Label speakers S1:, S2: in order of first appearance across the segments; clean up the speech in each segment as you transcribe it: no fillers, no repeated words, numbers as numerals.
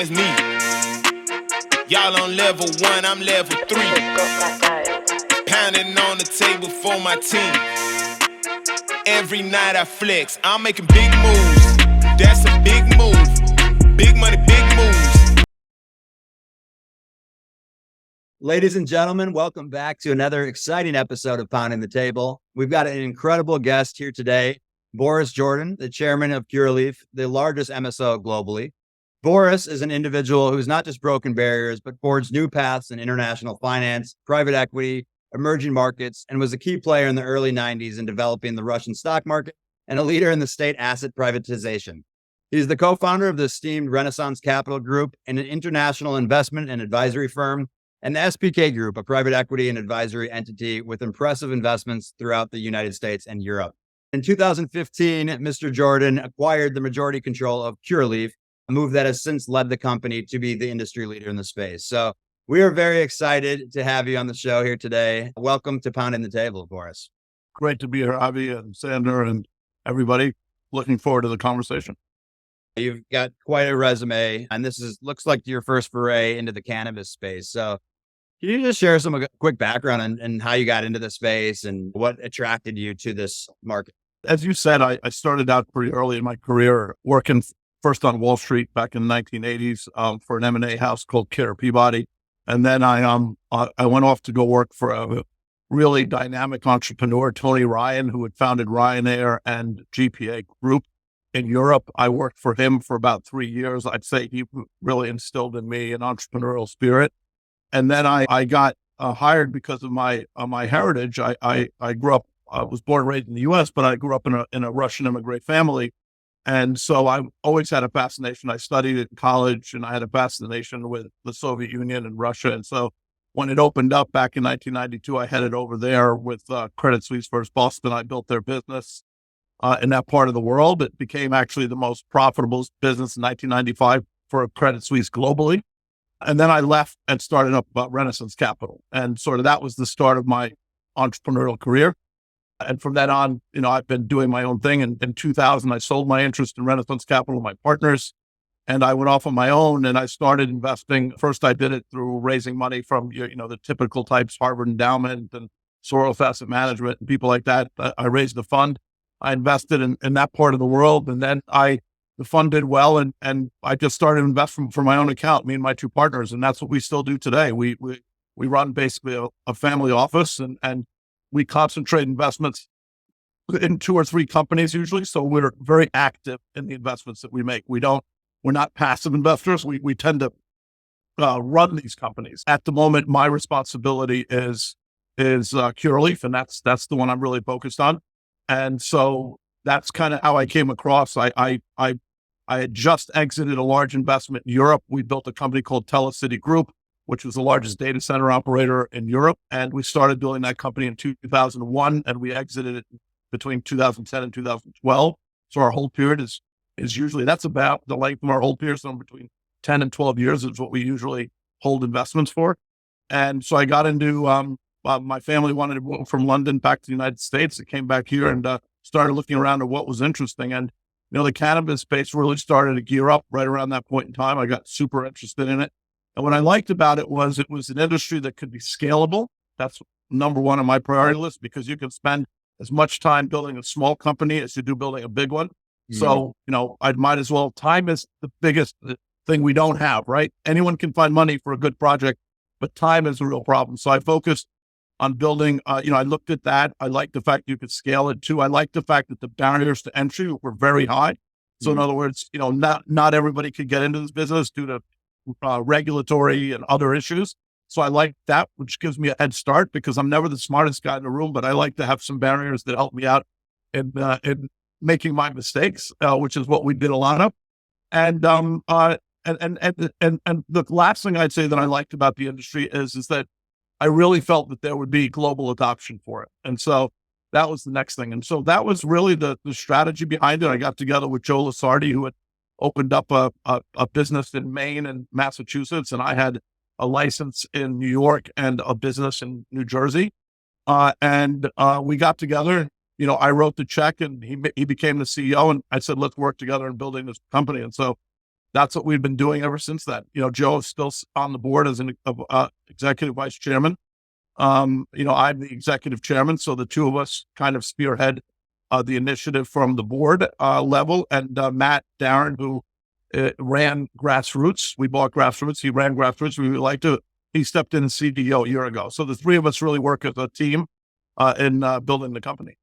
S1: It's me. Y'all on level 1, I'm level 3. Pounding on the table for my team. Every night I flex, I'm making big moves. That's a big move. Big money, big moves.
S2: Ladies and gentlemen, welcome back to another exciting episode of Pounding the Table. We've got an incredible guest here today, Boris Jordans, the chairman of Curaleaf, the largest MSO globally. Boris is an individual who's not just broken barriers, but forged new paths in international finance, private equity, emerging markets, and was a key player in the early 90s in developing the Russian stock market and a leader in the state asset privatization. He's the co-founder of the esteemed Renaissance Capital Group, an international investment and advisory firm, and the SPK Group, a private equity and advisory entity with impressive investments throughout the United States and Europe. In 2015, Mr. Jordans acquired the majority control of Curaleaf, a move that has since led the company to be the industry leader in the space. So we are very excited to have you on the show here today. Welcome to Pounding the Table, Boris.
S3: Great to be here, Avi and Sander and everybody. Looking forward to the conversation.
S2: You've got quite a resume, and this looks like your first foray into the cannabis space. So can you just share some quick background and how you got into the space and what attracted you to this market?
S3: As you said, I started out pretty early in my career working first on Wall Street back in the 1980s for an M&A house called Kidder Peabody. And then I went off to go work for a really dynamic entrepreneur, Tony Ryan, who had founded Ryanair and GPA Group in Europe. I worked for him for about 3 years. I'd say he really instilled in me an entrepreneurial spirit. And then I got hired because of my heritage. I grew up, I was born and raised in the U.S., but I grew up in a Russian immigrant family. And so I always had a fascination. I studied in college and I had a fascination with the Soviet Union and Russia. And so when it opened up back in 1992, I headed over there with Credit Suisse First Boston. I built their business in that part of the world. It became actually the most profitable business in 1995 for Credit Suisse globally. And then I left and started up Renaissance Capital. And sort of that was the start of my entrepreneurial career. And from then on, I've been doing my own thing. And in 2000, I sold my interest in Renaissance Capital to my partners, and I went off on my own and I started investing. First, I did it through raising money from, the typical types, Harvard Endowment and Soros Asset Management and people like that. I raised a fund. I invested in that part of the world. And then the fund did well. And I just started investing for my own account, me and my two partners. And that's what we still do today. We run basically a family office and we concentrate investments in 2 or 3 companies usually. So we're very active in the investments that we make. We're not passive investors. We tend to run these companies. At the moment, my responsibility is Curaleaf, and that's the one I'm really focused on. And so that's kind of how I came across. I had just exited a large investment in Europe. We built a company called Telecity Group, which was the largest data center operator in Europe. And we started building that company in 2001, and we exited it between 2010 and 2012. So our hold period is usually, that's about the length of our hold period. So between 10 and 12 years is what we usually hold investments for. And so I got into, my family wanted to move from London back to the United States. I came back here and started looking around at what was interesting. And, the cannabis space really started to gear up right around that point in time. I got super interested in it. And what I liked about it was an industry that could be scalable. That's number one on my priority list, because you can spend as much time building a small company as you do building a big one. Mm-hmm. So, I might as well, time is the biggest thing we don't have, right? Anyone can find money for a good project, but time is a real problem. So I focused on building, I looked at that. I liked the fact you could scale it too. I liked the fact that the barriers to entry were very high. So in other words, not everybody could get into this business due to regulatory and other issues. So I like that, which gives me a head start, because I'm never the smartest guy in the room, but I like to have some barriers that help me out in making my mistakes, which is what we did a lot of. And the last thing I'd say that I liked about the industry is that I really felt that there would be global adoption for it. And so that was the next thing. And so that was really the strategy behind it. I got together with Joe Lasardi, who had opened up a business in Maine and Massachusetts, and I had a license in New York and a business in New Jersey. And we got together. I wrote the check, and he became the CEO. And I said, let's work together in building this company. And so that's what we've been doing ever since then. Joe is still on the board as an executive vice chairman. I'm the executive chairman, so the two of us kind of spearhead the initiative from the board level. And Matt Darren, who ran Grassroots, we bought Grassroots. He ran Grassroots. He stepped in as CDO a year ago. So the three of us really work as a team in building the company.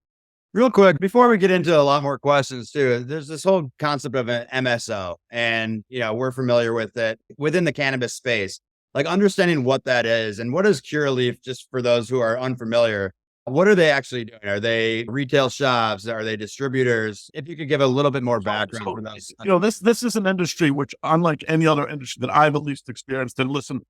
S2: Real quick, before we get into a lot more questions too, there's this whole concept of an MSO, and we're familiar with it within the cannabis space. Like understanding what that is and what is Curaleaf, just for those who are unfamiliar, what are they actually doing? Are they retail shops? Are they distributors? If you could give a little bit more background for those.
S3: This is an industry which, unlike any other industry that I've at least experienced, and listen,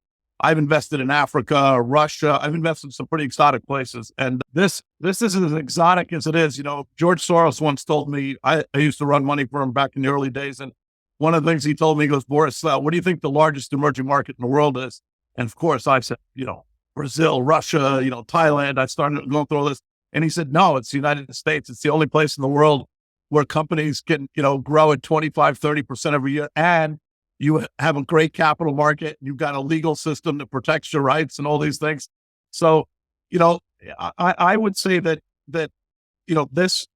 S3: I've invested in Africa, Russia. I've invested in some pretty exotic places. And this is as exotic as it is. George Soros once told me, I used to run money for him back in the early days. And one of the things he told me, he goes, Boris, what do you think the largest emerging market in the world is? And of course I said, Brazil, Russia, Thailand. I started going through all this. And he said, no, it's the United States. It's the only place in the world where companies can, grow at 25, 30% every year. And you have a great capital market. You've got a legal system that protects your rights and all these things. So, I would say that this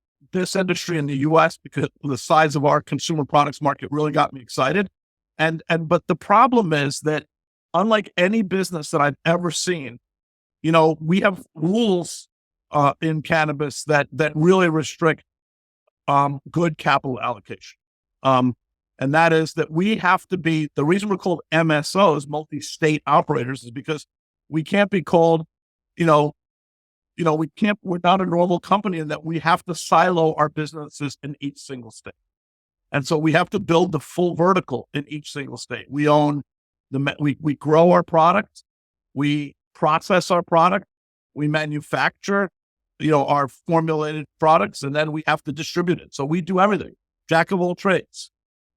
S3: industry in the U.S., because of the size of our consumer products market, really got me excited. But the problem is that unlike any business that I've ever seen, we have rules in cannabis that really restrict good capital allocation. And that is that we have to be, the reason we're called MSOs, multi-state operators, is because we can't be called, we're not a normal company in that we have to silo our businesses in each single state. And so we have to build the full vertical in each single state. We own we grow our product, we process our product, we manufacture, our formulated products, and then we have to distribute it. So we do everything, jack of all trades.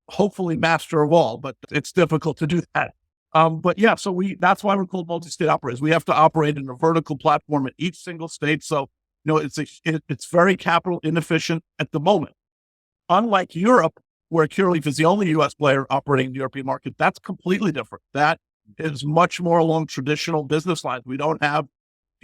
S3: Hopefully master of all, but it's difficult to do that. But yeah, so that's why we're called multi-state operators. We have to operate in a vertical platform in each single state. So, it's very capital inefficient at the moment. Unlike Europe, where Curaleaf is the only U.S. player operating in the European market, that's completely different. That is much more along traditional business lines. We don't have,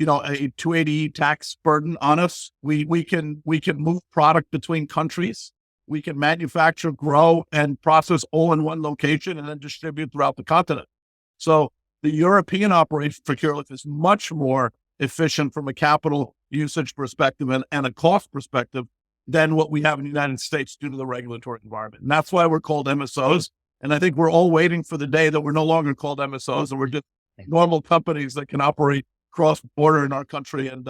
S3: a 280E tax burden on us. We can move product between countries. We can manufacture, grow, and process all in one location and then distribute throughout the continent. So the European operation for Curaleaf is much more efficient from a capital usage perspective and a cost perspective than what we have in the United States due to the regulatory environment. And that's why we're called MSOs. And I think we're all waiting for the day that we're no longer called MSOs and we're just normal companies that can operate cross-border in our country and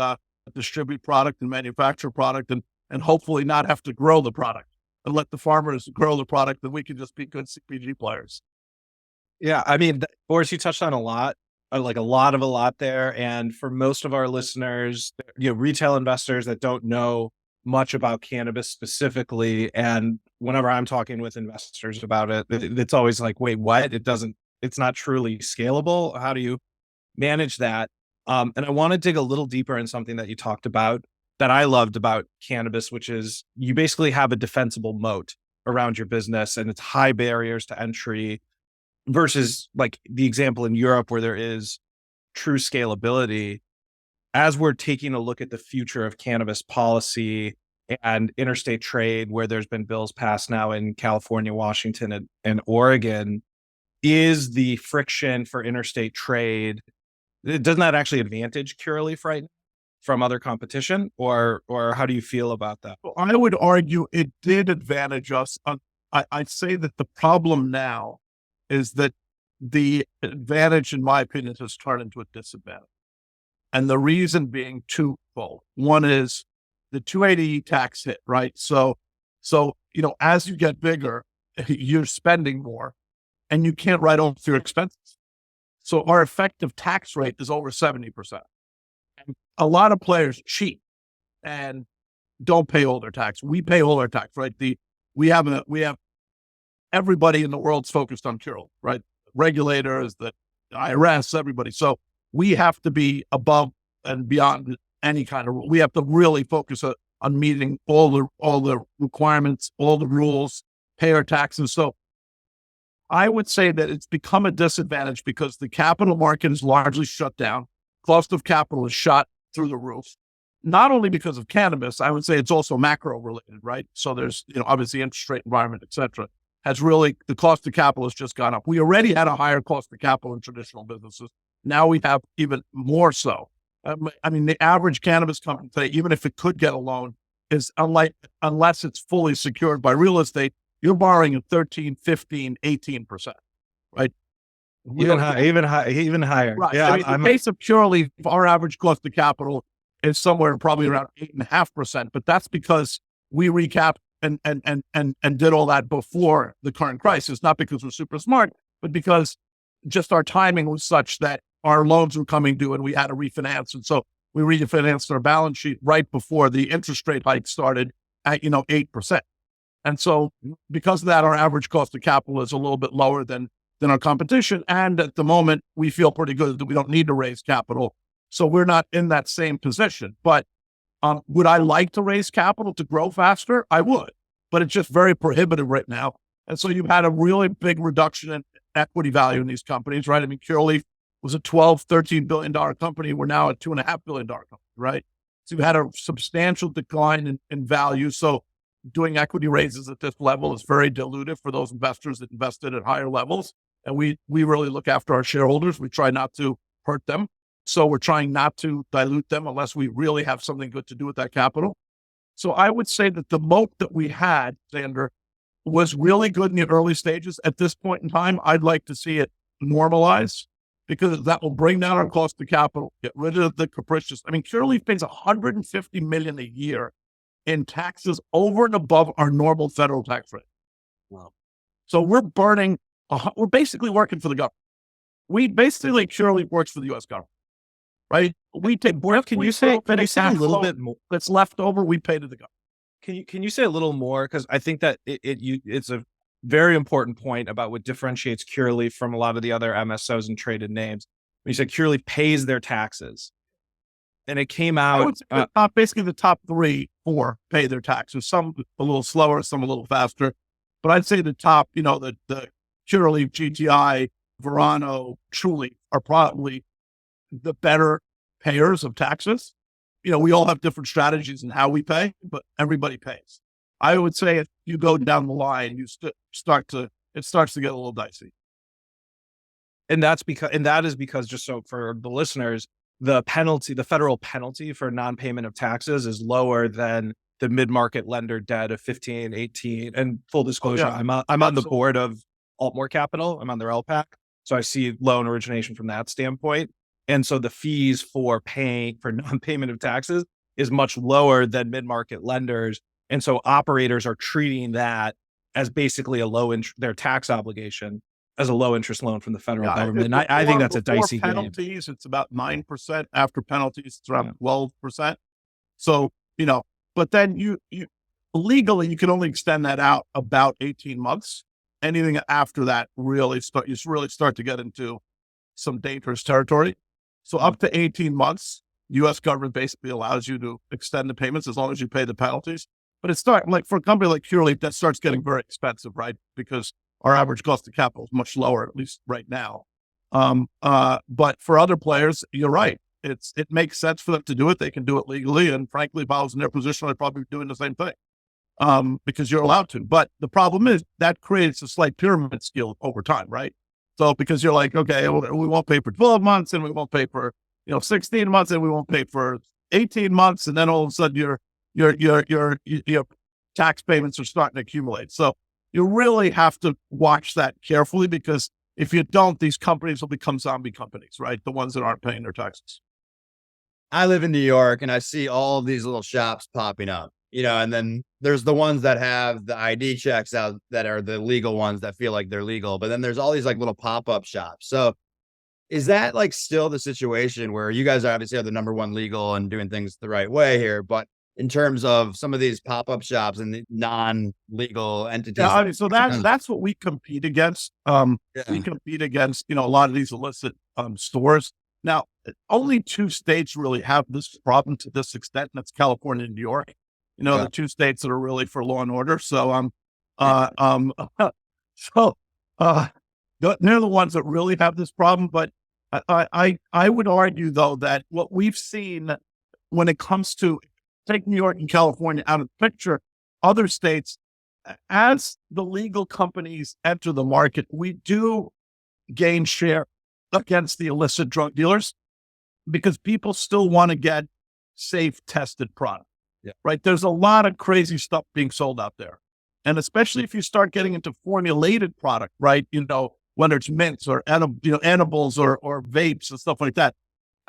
S3: distribute product and manufacture product and hopefully not have to grow the product. And let the farmers grow the product, then we can just be good CPG players.
S4: Yeah, I mean, Boris, you touched on a lot there. And for most of our listeners, retail investors that don't know much about cannabis specifically, and whenever I'm talking with investors about it, it's always like, wait, what? It's not truly scalable. How do you manage that? And I want to dig a little deeper in something that you talked about that I loved about cannabis, which is you basically have a defensible moat around your business and it's high barriers to entry versus like the example in Europe where there is true scalability. As we're taking a look at the future of cannabis policy and interstate trade, where there's been bills passed now in California, Washington, and Oregon, is the friction for interstate trade, doesn't that actually advantage Curaleaf right now from other competition, or how do you feel about that?
S3: Well, I would argue it did advantage us. I'd say that the problem now is that the advantage, in my opinion, has turned into a disadvantage. And the reason being twofold. One is the 280E tax hit, right? So, as you get bigger, you're spending more and you can't write off your expenses. So our effective tax rate is over 70%. And a lot of players cheat and don't pay all their tax. We pay all our tax, right? We have everybody in the world's focused on Curaleaf, right? Regulators, the IRS, everybody. So we have to be above and beyond any kind of rule. We have to really focus on meeting all the requirements, all the rules, pay our taxes. So I would say that it's become a disadvantage because the capital market is largely shut down. Cost of capital is shot through the roof. Not only because of cannabis, I would say it's also macro related, right? So there's, obviously interest rate environment, et cetera, the cost of capital has just gone up. We already had a higher cost of capital in traditional businesses. Now we have even more so. The average cannabis company today, even if it could get a loan, is unless it's fully secured by real estate, you're borrowing at 13, 15, 18%, right?
S4: Even higher.
S3: Right.
S4: Yeah.
S3: In the case of Curaleaf, our average cost of capital is somewhere probably around 8.5%, but that's because we recapped and did all that before the current crisis, not because we're super smart, but because just our timing was such that our loans were coming due and we had to refinance. And so we refinanced our balance sheet right before the interest rate hike started at, 8%. And so because of that, our average cost of capital is a little bit lower than our competition. And at the moment, we feel pretty good that we don't need to raise capital. So we're not in that same position. But would I like to raise capital to grow faster? I would, but it's just very prohibitive right now. And so you've had a really big reduction in equity value in these companies, right? Curaleaf was a $12, $13 billion company. We're now a $2.5 billion company, right? So you've had a substantial decline in value. So doing equity raises at this level is very dilutive for those investors that invested at higher levels. And we really look after our shareholders. We try not to hurt them. So we're trying not to dilute them unless we really have something good to do with that capital. So I would say that the moat that we had, Xander, was really good in the early stages. At this point in time, I'd like to see it normalize because that will bring down our cost of capital, get rid of the capricious. Curaleaf pays $150 million a year in taxes over and above our normal federal tax rate. Wow. So we're basically working for the government. Curaleaf works for the U.S. government, right?
S4: Can you say a little bit more?
S3: That's left over, we pay to the government.
S4: Can you say a little more? Because I think that it's a very important point about what differentiates Curaleaf from a lot of the other MSOs and traded names. When you said Curaleaf pays their taxes, and it came out
S3: basically the top 3, 4 pay their taxes. Some a little slower, some a little faster, but I'd say the top, the Curaleaf, GTI, Verano, Truly are probably the better payers of taxes. We all have different strategies in how we pay, but everybody pays. I would say if you go down the line, it starts to get a little dicey.
S4: And that is because just so for the listeners, the federal penalty for non-payment of taxes is lower than the mid-market lender debt of 15, 18. And full disclosure, I'm on the board of Altmore Capital. I'm on their LPAC. So I see loan origination from that standpoint. And so the fees for paying for non-payment of taxes is much lower than mid-market lenders. And so operators are treating that as basically their tax obligation as a low interest loan from the federal government. And I think that's a dicey
S3: penalties, game. It's about 9%. After penalties, it's around 12%. So, but then you legally, you can only extend that out about 18 months. Anything after that you really start to get into some dangerous territory. So up to 18 months, U.S. government basically allows you to extend the payments as long as you pay the penalties. But it's for a company like Curaleaf, that starts getting very expensive, right? Because our average cost of capital is much lower, at least right now. But for other players, you're right. It makes sense for them to do it. They can do it legally. And frankly, if I was in their position, I'd probably be doing the same thing because you're allowed to. But the problem is that creates a slight pyramid scheme over time, right? So because you're like, okay, we won't pay for 12 months and we won't pay for 16 months and we won't pay for 18 months, and then all of a sudden your tax payments are starting to accumulate. So you really have to watch that carefully because if you don't, these companies will become zombie companies, right? The ones that aren't paying their taxes.
S2: I live in New York and I see all of these little shops popping up, and then there's the ones that have the ID checks out that are the legal ones that feel like they're legal. But then there's all these little pop-up shops. So is that still the situation where you guys obviously are the number one legal and doing things the right way here, but in terms of some of these pop-up shops and the non-legal entities?
S3: Yeah, so that's what we compete against. We compete against, a lot of these illicit stores. Now, only 2 states really have this problem to this extent, and that's California and New York. The 2 states that are really for law and order. So, They're the ones that really have this problem. But I would argue, though, that what we've seen when it comes to take New York and California out of the picture, other states, as the legal companies enter the market, we do gain share against the illicit drug dealers because people still want to get safe, tested product.
S2: Yeah.
S3: Right? There's a lot of crazy stuff being sold out there. And especially if you start getting into formulated product, right? Whether it's mints or edibles or vapes and stuff like that.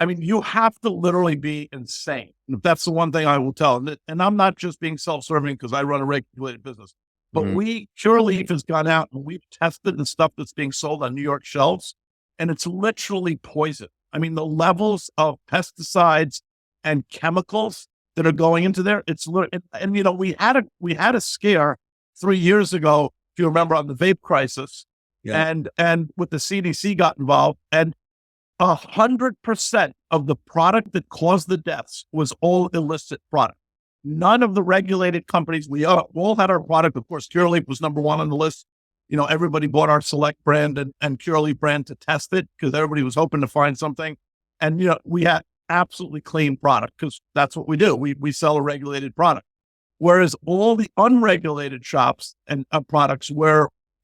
S3: I mean, you have to literally be insane. And that's the one thing I will tell. And I'm not just being self-serving because I run a regulated business, but Curaleaf has gone out and we've tested the stuff that's being sold on New York shelves, and it's literally poison. I mean, the levels of pesticides and chemicals that are going into there, we had a scare 3 years ago, if you remember, on the vape crisis, and with the CDC got involved, and 100% of the product that caused the deaths was all illicit product. None of the regulated companies, we all had our product. Of course, Curaleaf was number one on the list. Everybody bought our Select brand and Curaleaf brand to test it because everybody was hoping to find something. And, we had absolutely clean product because that's what we do. We sell a regulated product. Whereas all the unregulated shops and products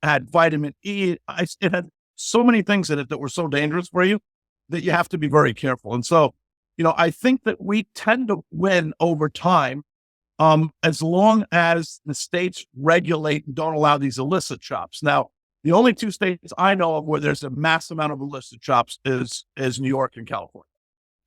S3: had vitamin E, it had so many things in it that were so dangerous for you that you have to be very careful. And so, I think that we tend to win over time as long as the states regulate and don't allow these illicit shops. Now, the only two states I know of where there's a mass amount of illicit shops is New York and California.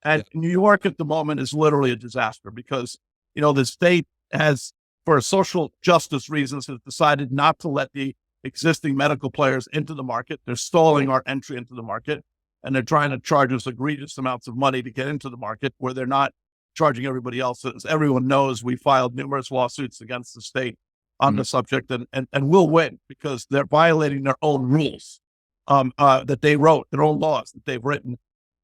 S3: And New York at the moment is literally a disaster because, the state has, for social justice reasons, has decided not to let the existing medical players into the market. They're stalling our entry into the market. And they're trying to charge us egregious amounts of money to get into the market where they're not charging everybody else. As everyone knows, we filed numerous lawsuits against the state on the subject and we'll win because they're violating their own rules that they wrote, their own laws that they've written.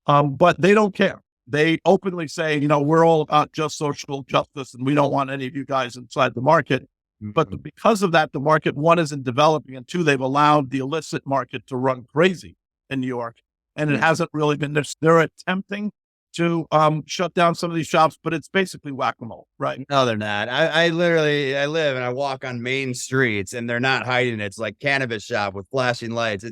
S3: But they don't care. They openly say, we're all about just social justice and we don't want any of you guys inside the market. But because of that, the market, one, isn't developing, and two, they've allowed the illicit market to run crazy in New York. And it hasn't really been, they're attempting to shut down some of these shops, but it's basically whack-a-mole, right?
S2: No, they're not. I live and I walk on main streets and they're not hiding it. It's like cannabis shop with flashing lights.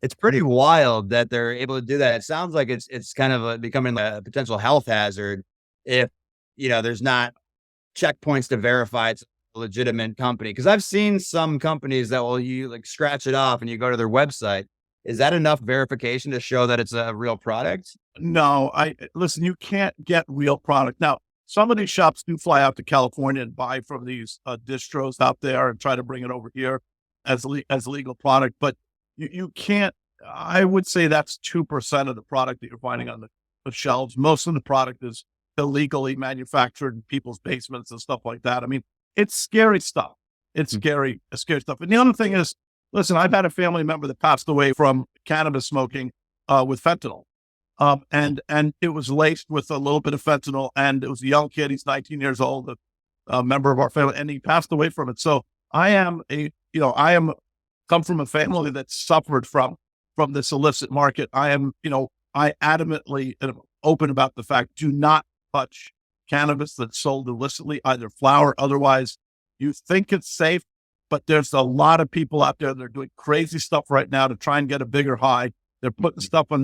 S2: It's pretty wild that they're able to do that. It sounds like it's kind of becoming a potential health hazard if, there's not checkpoints to verify it's a legitimate company. Cause I've seen some companies that you like scratch it off and you go to their website. Is that enough verification to show that it's a real product?
S3: No, listen, you can't get real product. Now, some of these shops do fly out to California and buy from these distros out there and try to bring it over here as legal product. But you can't, I would say that's 2% of the product that you're finding on the shelves. Most of the product is illegally manufactured in people's basements and stuff like that. I mean, it's scary stuff. It's scary stuff. And the other thing is, listen, I've had a family member that passed away from cannabis smoking with fentanyl. And it was laced with a little bit of fentanyl, and it was a young kid. He's 19 years old, a member of our family, and he passed away from it. So I come from a family that suffered from this illicit market. I adamantly am open about the fact, do not touch cannabis that's sold illicitly, either flower, otherwise. You think it's safe, but there's a lot of people out there that are doing crazy stuff right now to try and get a bigger high. They're putting stuff on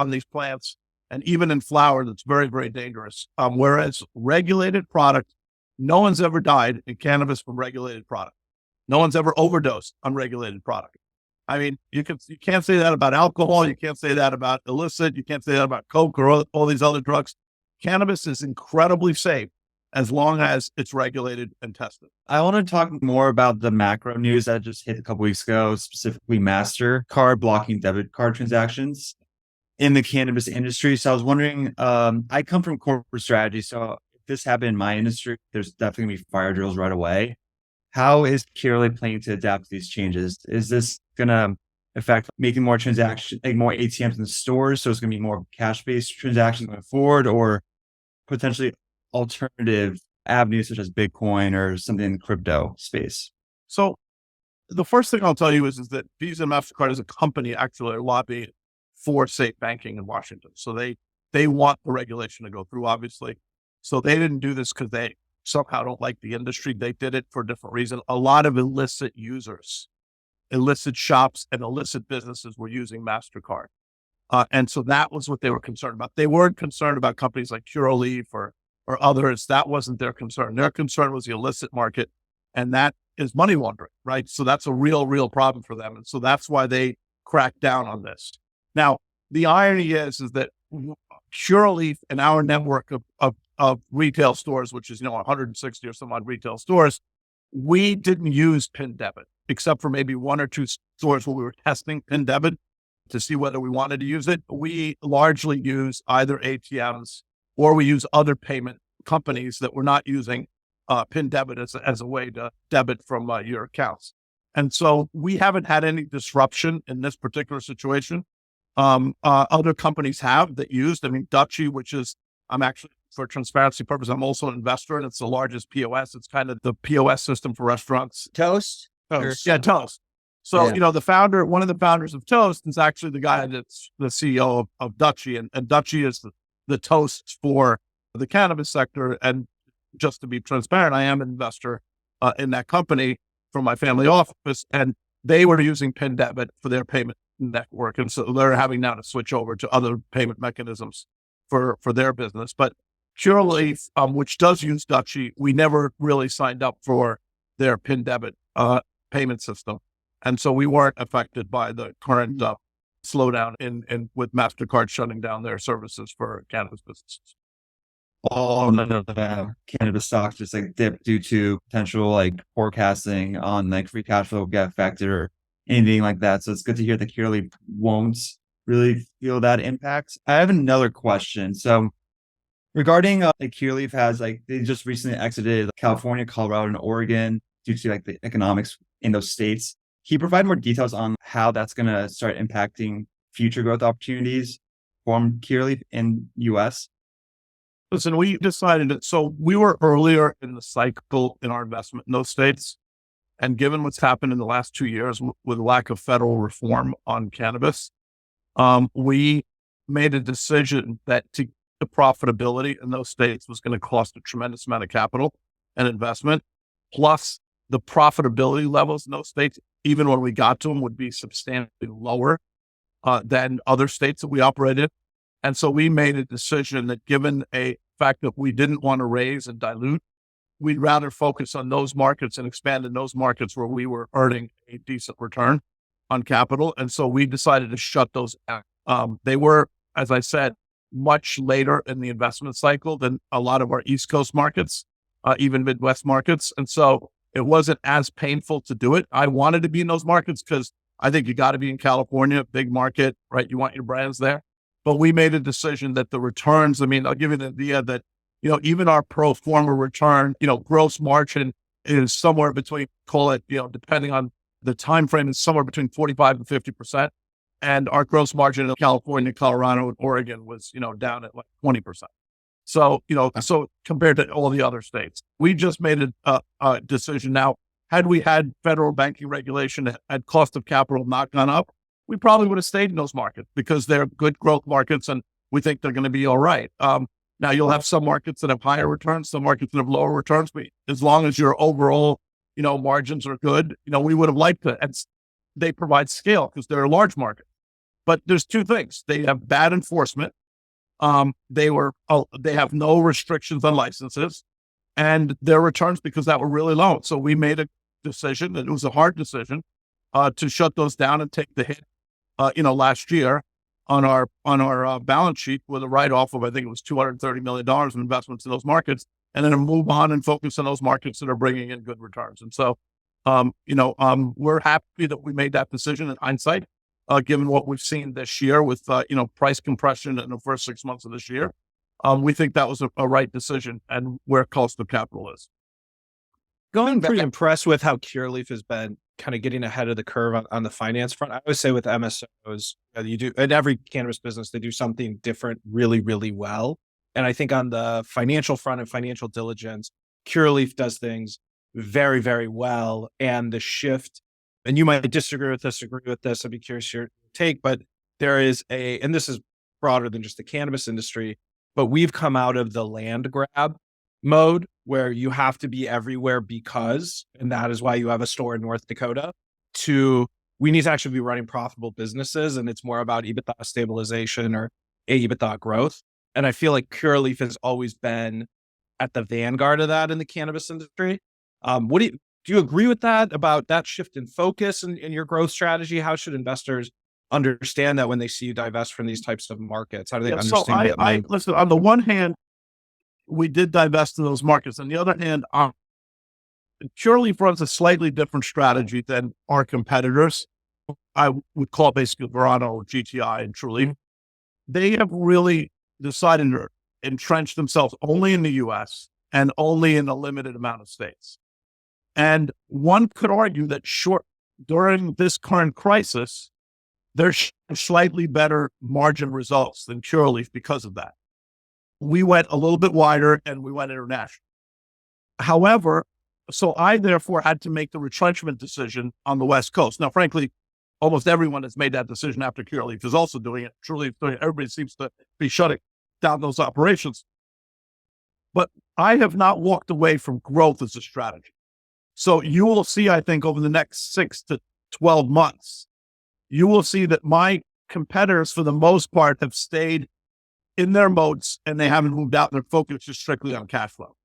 S3: these plants, and even in flower, that's very, very dangerous. Whereas regulated product, no one's ever died in cannabis from regulated product. No one's ever overdosed on regulated product. I mean, you can't say that about alcohol. You can't say that about illicit. You can't say that about coke or all these other drugs. Cannabis is incredibly safe as long as it's regulated and tested.
S5: I want to talk more about the macro news that just hit a couple weeks ago, specifically MasterCard blocking debit card transactions in the cannabis industry. So I was wondering, I come from corporate strategy. So if this happened in my industry, there's definitely going to be fire drills right away. How is Curaleaf planning to adapt to these changes? Is this going to affect making more transactions, like more ATMs in the stores? So it's going to be more cash-based transactions going forward, or potentially alternative avenues such as Bitcoin or something in the crypto space?
S3: So the first thing I'll tell you is that Visa and MasterCard as a company actually are lobbying for safe banking in Washington. So they want the regulation to go through, obviously. So they didn't do this because they somehow don't like the industry. They did it for a different reason. A lot of illicit users, illicit shops and illicit businesses were using MasterCard. And so that was what they were concerned about. They weren't concerned about companies like Curaleaf or others. That wasn't their concern. Their concern was the illicit market, and that is money laundering, right? So that's a real problem for them. And so that's why they cracked down on this. Now, the irony is that Curaleaf and our network of retail stores, which is, 160 or some odd retail stores, we didn't use PIN debit, except for maybe one or two stores where we were testing PIN debit to see whether we wanted to use it. We largely use either ATMs or we use other payment companies that were not using PIN debit as a way to debit from your accounts. And so we haven't had any disruption in this particular situation. Other companies have that used, Dutchie, which is, I'm actually, for transparency purposes, I'm also an investor, and it's the largest POS. It's kind of the POS system for restaurants.
S2: Toast?
S3: Yeah, Toast. So, one of the founders of Toast is actually the guy that's the CEO of Dutchie, and Dutchie is the Toast for the cannabis sector. And just to be transparent, I am an investor in that company from my family office, and they were using PIN debit for their payment network. And so they're having now to switch over to other payment mechanisms for their business. But Curaleaf, which does use Dutchie, we never really signed up for their PIN debit payment system. And so we weren't affected by the current slowdown in with MasterCard shutting down their services for cannabis businesses.
S5: All none of the cannabis stocks just dip due to potential forecasting on free cash flow get affected or anything like that. So it's good to hear that Curaleaf won't really feel that impact. I have another question. So regarding Curaleaf has they just recently exited California, Colorado, and Oregon due to the economics in those states. Can you provide more details on how that's going to start impacting future growth opportunities from Curaleaf in US?
S3: Listen, we decided that, so we were earlier in the cycle in our investment in those states. And given what's happened in the last 2 years with lack of federal reform on cannabis, we made a decision that the profitability in those states was going to cost a tremendous amount of capital and investment. Plus, the profitability levels in those states, even when we got to them, would be substantially lower than other states that we operated. And so we made a decision that, given a fact that we didn't want to raise and dilute, we'd rather focus on those markets and expand in those markets where we were earning a decent return on capital. And so we decided to shut those down. They were, as I said, much later in the investment cycle than a lot of our East Coast markets, even Midwest markets. And so it wasn't as painful to do it. I wanted to be in those markets because I think you got to be in California, big market, right? You want your brands there. But we made a decision that the returns, I'll give you an idea that, even our pro forma return, gross margin is somewhere between, call it, depending on the time frame, is somewhere between 45 and 50%. And our gross margin in California, Colorado, and Oregon was, down at 20%. So, so compared to all the other states, we just made a decision. Now, had we had federal banking regulation, had cost of capital not gone up, we probably would have stayed in those markets because they're good growth markets and we think they're going to be all right. Now you'll have some markets that have higher returns, some markets that have lower returns, but as long as your overall, margins are good, we would have liked it. And they provide scale because they're a large market. But there's two things. They have bad enforcement. They have no restrictions on licenses, and their returns, because that were really low. So we made a decision, and it was a hard decision, to shut those down and take the hit, last year on our balance sheet with a write-off of, I think it was $230 million in investments in those markets, and then move on and focus on those markets that are bringing in good returns. And so, we're happy that we made that decision in hindsight, given what we've seen this year with, price compression in the first 6 months of this year. We think that was a right decision and where cost of capital is.
S4: I'm pretty impressed with how Curaleaf has been kind of getting ahead of the curve on the finance front. I always say with MSOs, you do, in every cannabis business, they do something different really, really well. And I think on the financial front and financial diligence, Curaleaf does things very, very well. And the shift and you might disagree with this, agree with this. I'd be curious your take, but there is and this is broader than just the cannabis industry, but we've come out of the land grab mode where you have to be everywhere and that is why you have a store in North Dakota, to we need to actually be running profitable businesses. And it's more about EBITDA stabilization or EBITDA growth. And I feel like Curaleaf has always been at the vanguard of that in the cannabis industry. Do you agree with that, about that shift in focus in your growth strategy? How should investors understand that when they see you divest from these types of markets? How do they understand that?
S3: Listen, on the one hand, we did divest in those markets. On the other hand, Curaleaf runs a slightly different strategy than our competitors. I would call basically Verano, GTI, and Trulieve. They have really decided to entrench themselves only in the U.S. and only in a limited amount of states. And one could argue that during this current crisis, there's slightly better margin results than Curaleaf because of that. We went a little bit wider and we went international. However, so I therefore had to make the retrenchment decision on the West Coast. Now, frankly, almost everyone has made that decision after Curaleaf is also doing it. Truly, everybody seems to be shutting down those operations. But I have not walked away from growth as a strategy. So you will see, I think, over the next 6 to 12 months, you will see that my competitors, for the most part, have stayed in their modes and they haven't moved out. Their focus is strictly on cash flow.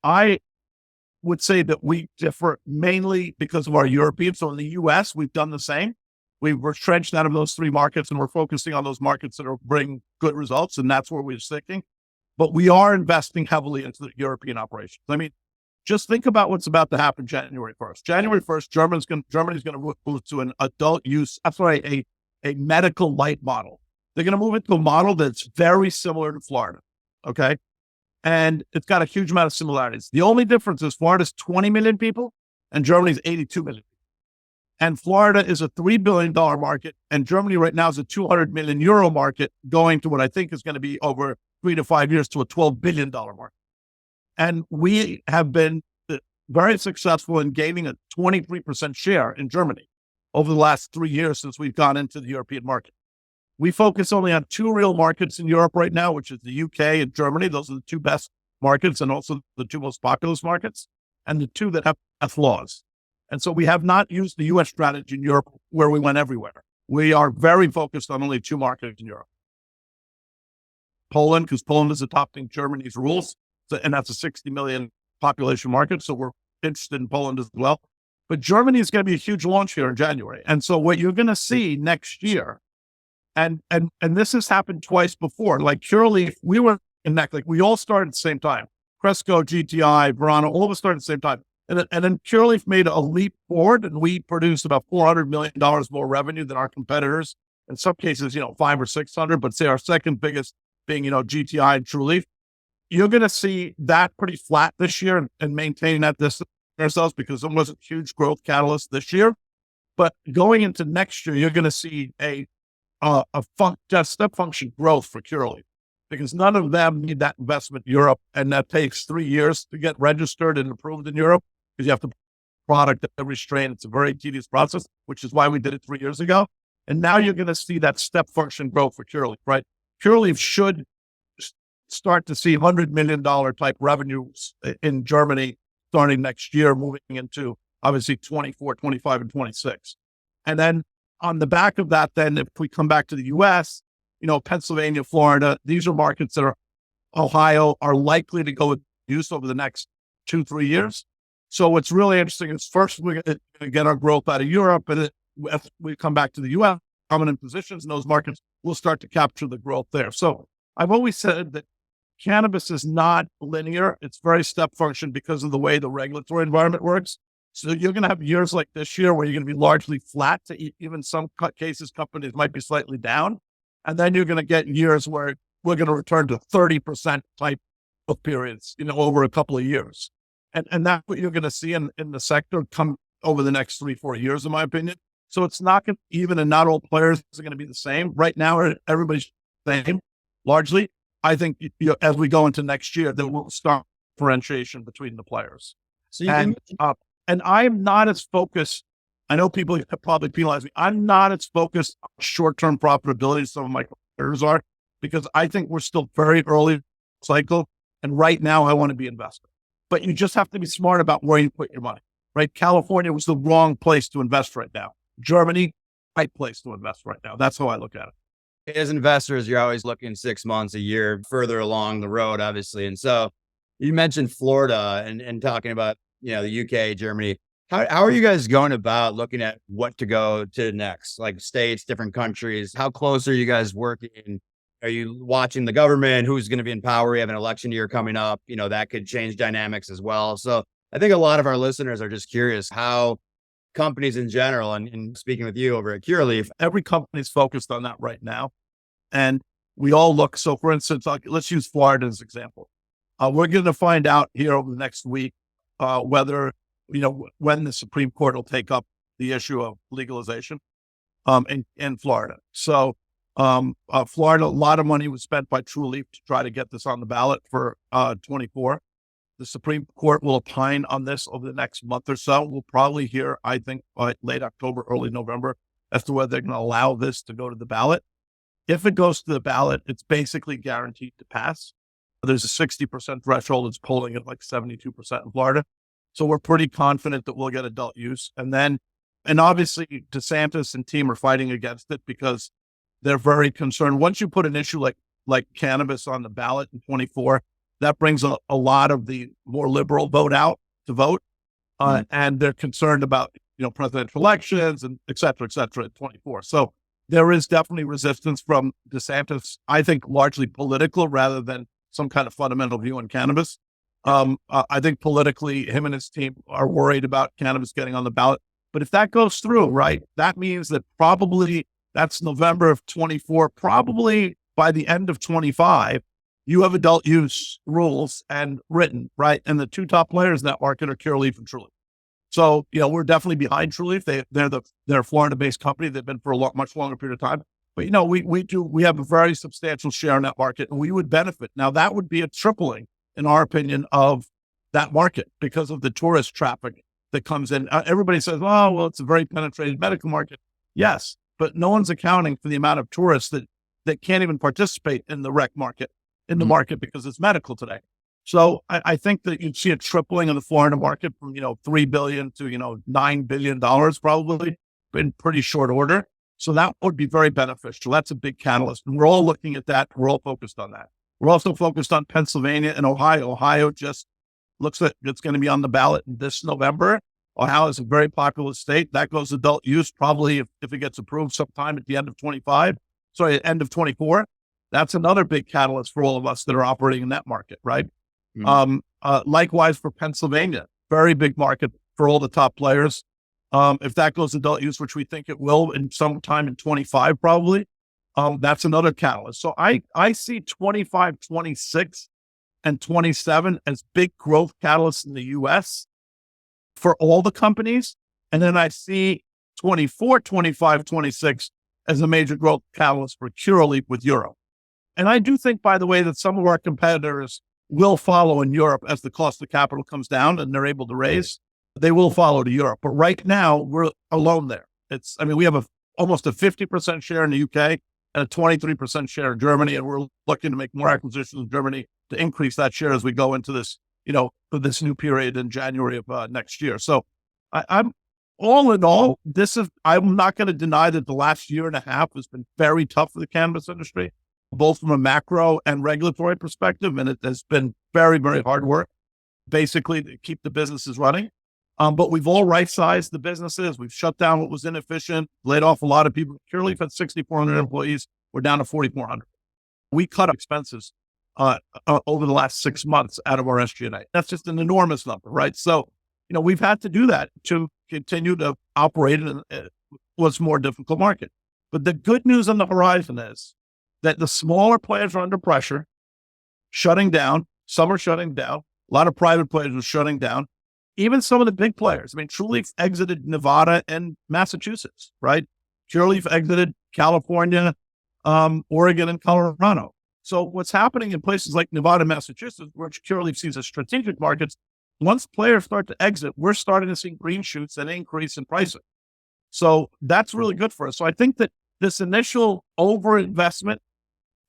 S3: I would say that we differ mainly because of our European. So in the US, we've done the same. We've retrenched out of those 3 markets and we're focusing on those markets that are bringing good results. And that's where we're sticking. But we are investing heavily into the European operations. I mean, just think about what's about to happen January 1st. January 1st, Germany's going to move to an adult use, a medical light model. They're going to move into a model that's very similar to Florida. Okay. And it's got a huge amount of similarities. The only difference is Florida's 20 million people and Germany's 82 million. And Florida is a $3 billion market. And Germany right now is a 200 million euro market, going to what I think is going to be over 3 to 5 years to a $12 billion market. And we have been very successful in gaining a 23% share in Germany over the last 3 years since we've gone into the European market. We focus only on 2 real markets in Europe right now, which is the UK and Germany. Those are the 2 best markets and also the 2 most populous markets, and the 2 that have laws. And so we have not used the US strategy in Europe where we went everywhere. We are very focused on only 2 markets in Europe. Poland, because Poland is adopting Germany's rules, and that's a 60 million population market. So we're interested in Poland as well. But Germany is going to be a huge launch here in January. And so what you're going to see next year, and this has happened twice before, like Curaleaf, we were in that, like we all started at the same time. Cresco, GTI, Verano, all of us started at the same time. And then Curaleaf made a leap forward and we produced about $400 million more revenue than our competitors. In some cases, 500 or 600, but say our second biggest being, GTI and Trulieve. You're going to see that pretty flat this year and maintain that this ourselves because it was a huge growth catalyst this year. But going into next year, you're going to see a step function growth for Curaleaf because none of them need that investment in Europe. And that takes 3 years to get registered and approved in Europe because you have to product every strain. It's a very tedious process, which is why we did it 3 years ago. And now you're going to see that step function growth for Curaleaf, right? Curaleaf should start to see $100 million type revenues in Germany starting next year, moving into obviously 24, 25, and 26. And then on the back of that, then if we come back to the US, Pennsylvania, Florida, these are markets that are Ohio are likely to go with use over the next 2-3 years. So what's really interesting is first we're going to get our growth out of Europe, and then if we come back to the US, dominant positions in those markets, we'll start to capture the growth there. So I've always said that cannabis is not linear. It's very step function because of the way the regulatory environment works. So you're going to have years like this year where you're going to be largely flat to even some cases, companies might be slightly down. And then you're going to get years where we're going to return to 30% type of periods, over a couple of years. And that's what you're going to see in the sector come over the next 3-4 years, in my opinion. So it's not going to even, and not all players are going to be the same. Right now, everybody's the same, largely. I think as we go into next year, there will start differentiation between the players.
S2: So
S3: and I'm not as focused I know people probably penalize me. I'm not as focused on short-term profitability as some of my competitors are, because I think we're still very early cycle. And right now I want to be invested. But you just have to be smart about where you put your money, right? California was the wrong place to invest right now. Germany, right place to invest right now. That's how I look at it.
S2: As investors, you're always looking 6 months, a year further along the road, obviously. And so you mentioned Florida and talking about, the UK, Germany. How are you guys going about looking at what to go to next, like states, different countries? How close are you guys working? Are you watching the government? Who's going to be in power? We have an election year coming up. That could change dynamics as well. So I think a lot of our listeners are just curious how companies in general, and speaking with you over at Curaleaf,
S3: every company is focused on that right now. And we all look. So for instance, let's use Florida as an example. We're going to find out here over the next week whether, when the Supreme Court will take up the issue of legalization in Florida. So Florida, a lot of money was spent by Curaleaf to try to get this on the ballot for 24. The Supreme Court will opine on this over the next month or so. We'll probably hear, I think, late October, early November, as to whether they're going to allow this to go to the ballot. If it goes to the ballot, it's basically guaranteed to pass. There's a 60% threshold. It's polling at like 72% in Florida. So we're pretty confident that we'll get adult use. And obviously DeSantis and team are fighting against it because they're very concerned. Once you put an issue like cannabis on the ballot in 24, that brings a lot of the more liberal vote out to vote. And they're concerned about, presidential elections and et cetera, at 24. So there is definitely resistance from DeSantis, I think largely political rather than some kind of fundamental view on cannabis. I think politically, him and his team are worried about cannabis getting on the ballot. But if that goes through, right, that means that probably that's November of 24, probably by the end of 25, you have adult use rules and written, right? And the two top players in that market are Curaleaf and Trulieve. So, we're definitely behind Trulieve. They're a Florida-based company. They've been for a much longer period of time. But, we have a very substantial share in that market and we would benefit. Now that would be a tripling, in our opinion, of that market because of the tourist traffic that comes in. Everybody says, oh, well, it's a very penetrated medical market. Yes, but no one's accounting for the amount of tourists that can't even participate in the rec market, market because it's medical today. So I think that you'd see a tripling of the Florida market from, $3 billion to, $9 billion probably in pretty short order. So that would be very beneficial. That's a big catalyst. And we're all looking at that. We're all focused on that. We're also focused on Pennsylvania and Ohio. Ohio just looks like it's going to be on the ballot this November. Ohio is a very popular state. That goes adult use probably if it gets approved sometime at the end of 24. That's another big catalyst for all of us that are operating in that market, right? Likewise for Pennsylvania, very big market for all the top players. If that goes adult use, which we think it will in sometime in 25, probably, that's another catalyst. So I see 25, 26 and 27 as big growth catalysts in the US for all the companies. And then I see 24, 25, 26 as a major growth catalyst for Curaleaf with Europe. And I do think, by the way, that some of our competitors will follow in Europe as the cost of capital comes down and they're able to raise. They will follow to Europe. But right now, we're alone there. We have almost a 50% share in the UK and a 23% share in Germany. And we're looking to make more acquisitions in Germany to increase that share as we go into this, this new period in January of next year. So I'm all in all, I'm not going to deny that the last year and a half has been very tough for the cannabis industry, both from a macro and regulatory perspective. And it has been very, very hard work, basically, to keep the businesses running. But we've all right-sized the businesses. We've shut down what was inefficient, laid off a lot of people. Curaleaf had 6,400 employees. We're down to 4,400. We cut expenses over the last 6 months out of our SG&A. That's just an enormous number, right? So, we've had to do that to continue to operate in what's more difficult market. But the good news on the horizon is that the smaller players are under pressure, shutting down. Some are shutting down. A lot of private players are shutting down. Even some of the big players. Trulieve exited Nevada and Massachusetts, right? Curaleaf exited California, Oregon, and Colorado. So what's happening in places like Nevada and Massachusetts, which Curaleaf sees as strategic markets, once players start to exit, we're starting to see green shoots and increase in pricing. So that's really good for us. So I think that this initial overinvestment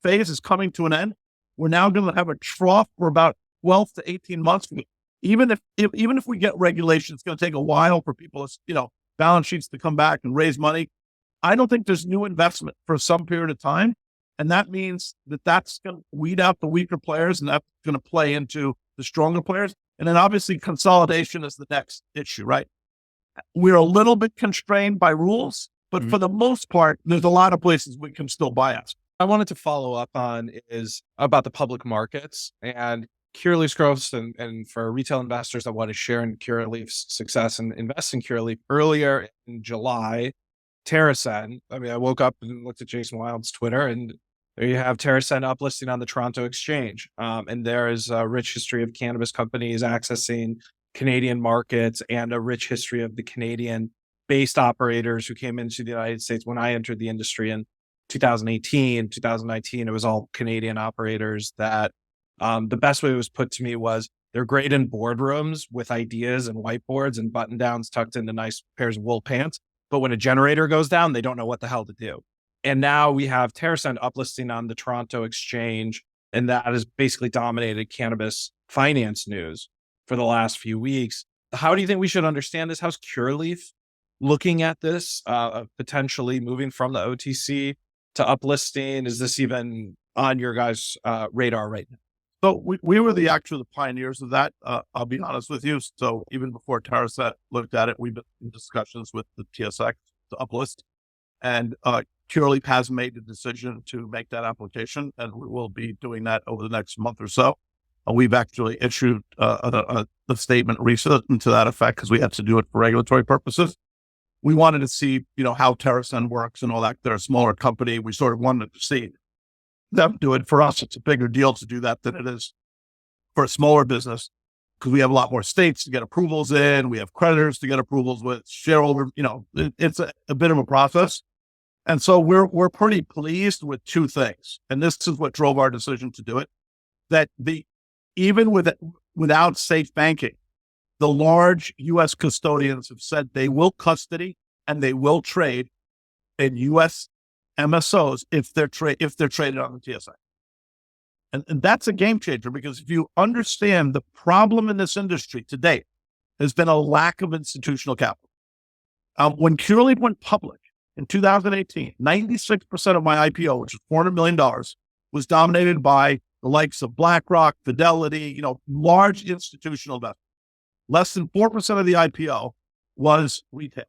S3: phase is coming to an end. We're now going to have a trough for about 12 to 18 months. Even if we get regulation, it's going to take a while for people, balance sheets to come back and raise money. I don't think there's new investment for some period of time. And that means that's going to weed out the weaker players, and that's going to play into the stronger players. And then obviously consolidation is the next issue, right? We're a little bit constrained by rules, but for the most part, there's a lot of places we can still buy us.
S4: I wanted to follow up on is about the public markets and Curaleaf's growth, and for retail investors that want to share in Curaleaf's success and invest in Curaleaf. Earlier in July, TerraSen, I woke up and looked at Jason Wild's Twitter, and there you have TerraSen uplisting on the Toronto Exchange. And there is a rich history of cannabis companies accessing Canadian markets and a rich history of the Canadian-based operators who came into the United States. When I entered the industry in 2018, 2019, it was all Canadian operators that the best way it was put to me was they're great in boardrooms with ideas and whiteboards and button downs tucked into nice pairs of wool pants. But when a generator goes down, they don't know what the hell to do. And now we have TerraSen uplisting on the Toronto Exchange, and that has basically dominated cannabis finance news for the last few weeks. How do you think we should understand this? How's Curaleaf looking at this, potentially moving from the OTC to uplisting? Is this even on your guys' radar right now?
S3: So we were the pioneers of that. I'll be honest with you. So even before TerraSen looked at it, we've been in discussions with the TSX to uplist, and Curaleaf has made the decision to make that application, and we will be doing that over the next month or so. We've actually issued a statement recent to that effect because we had to do it for regulatory purposes. We wanted to see, how TerraSen works and all that. They're a smaller company. We sort of wanted to see them do it. For us, it's a bigger deal to do that than it is for a smaller business because we have a lot more states to get approvals in. We have creditors to get approvals with, shareholder, it's a bit of a process. And so we're pretty pleased with two things. And this is what drove our decision to do it, that even without safe banking, the large U.S. custodians have said they will custody and they will trade in U.S. MSOs if they're traded on the TSX. And that's a game changer, because if you understand the problem in this industry to date has been a lack of institutional capital. When Curaleaf went public in 2018, 96% of my IPO, which was $400 million, was dominated by the likes of BlackRock, Fidelity, large institutional investors. Less than 4% of the IPO was retail.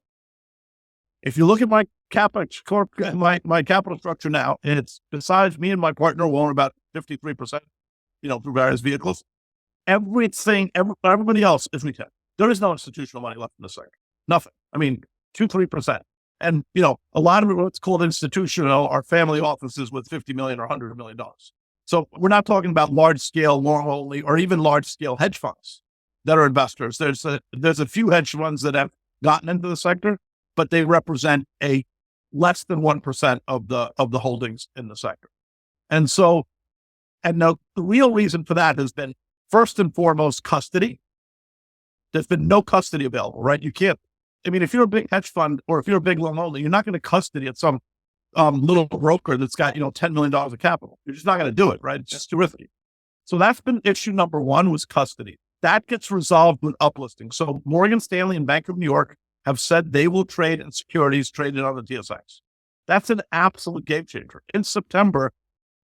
S3: If you look at my capital structure now, and it's, besides me and my partner, who own about 53%, through various vehicles, everybody else is retail. There is no institutional money left in the sector. Nothing. 2-3%. And, a lot of it, what's called institutional, are family offices with $50 million or $100 million. So we're not talking about large scale, long only, or even large scale hedge funds that are investors. There's a few hedge funds that have gotten into the sector, but they represent a less than 1% of the holdings in the sector. And so, the real reason for that has been, first and foremost, custody. There's been no custody available, right? You can't, if you're a big hedge fund or if you're a big long only, you're not going to custody at some little broker that's got, $10 million of capital. You're just not going to do it, right? It's just too risky. So that's been issue number one, was custody. That gets resolved with uplisting. So Morgan Stanley and Bank of New York have said they will trade in securities traded on the TSX. That's an absolute game changer. In September,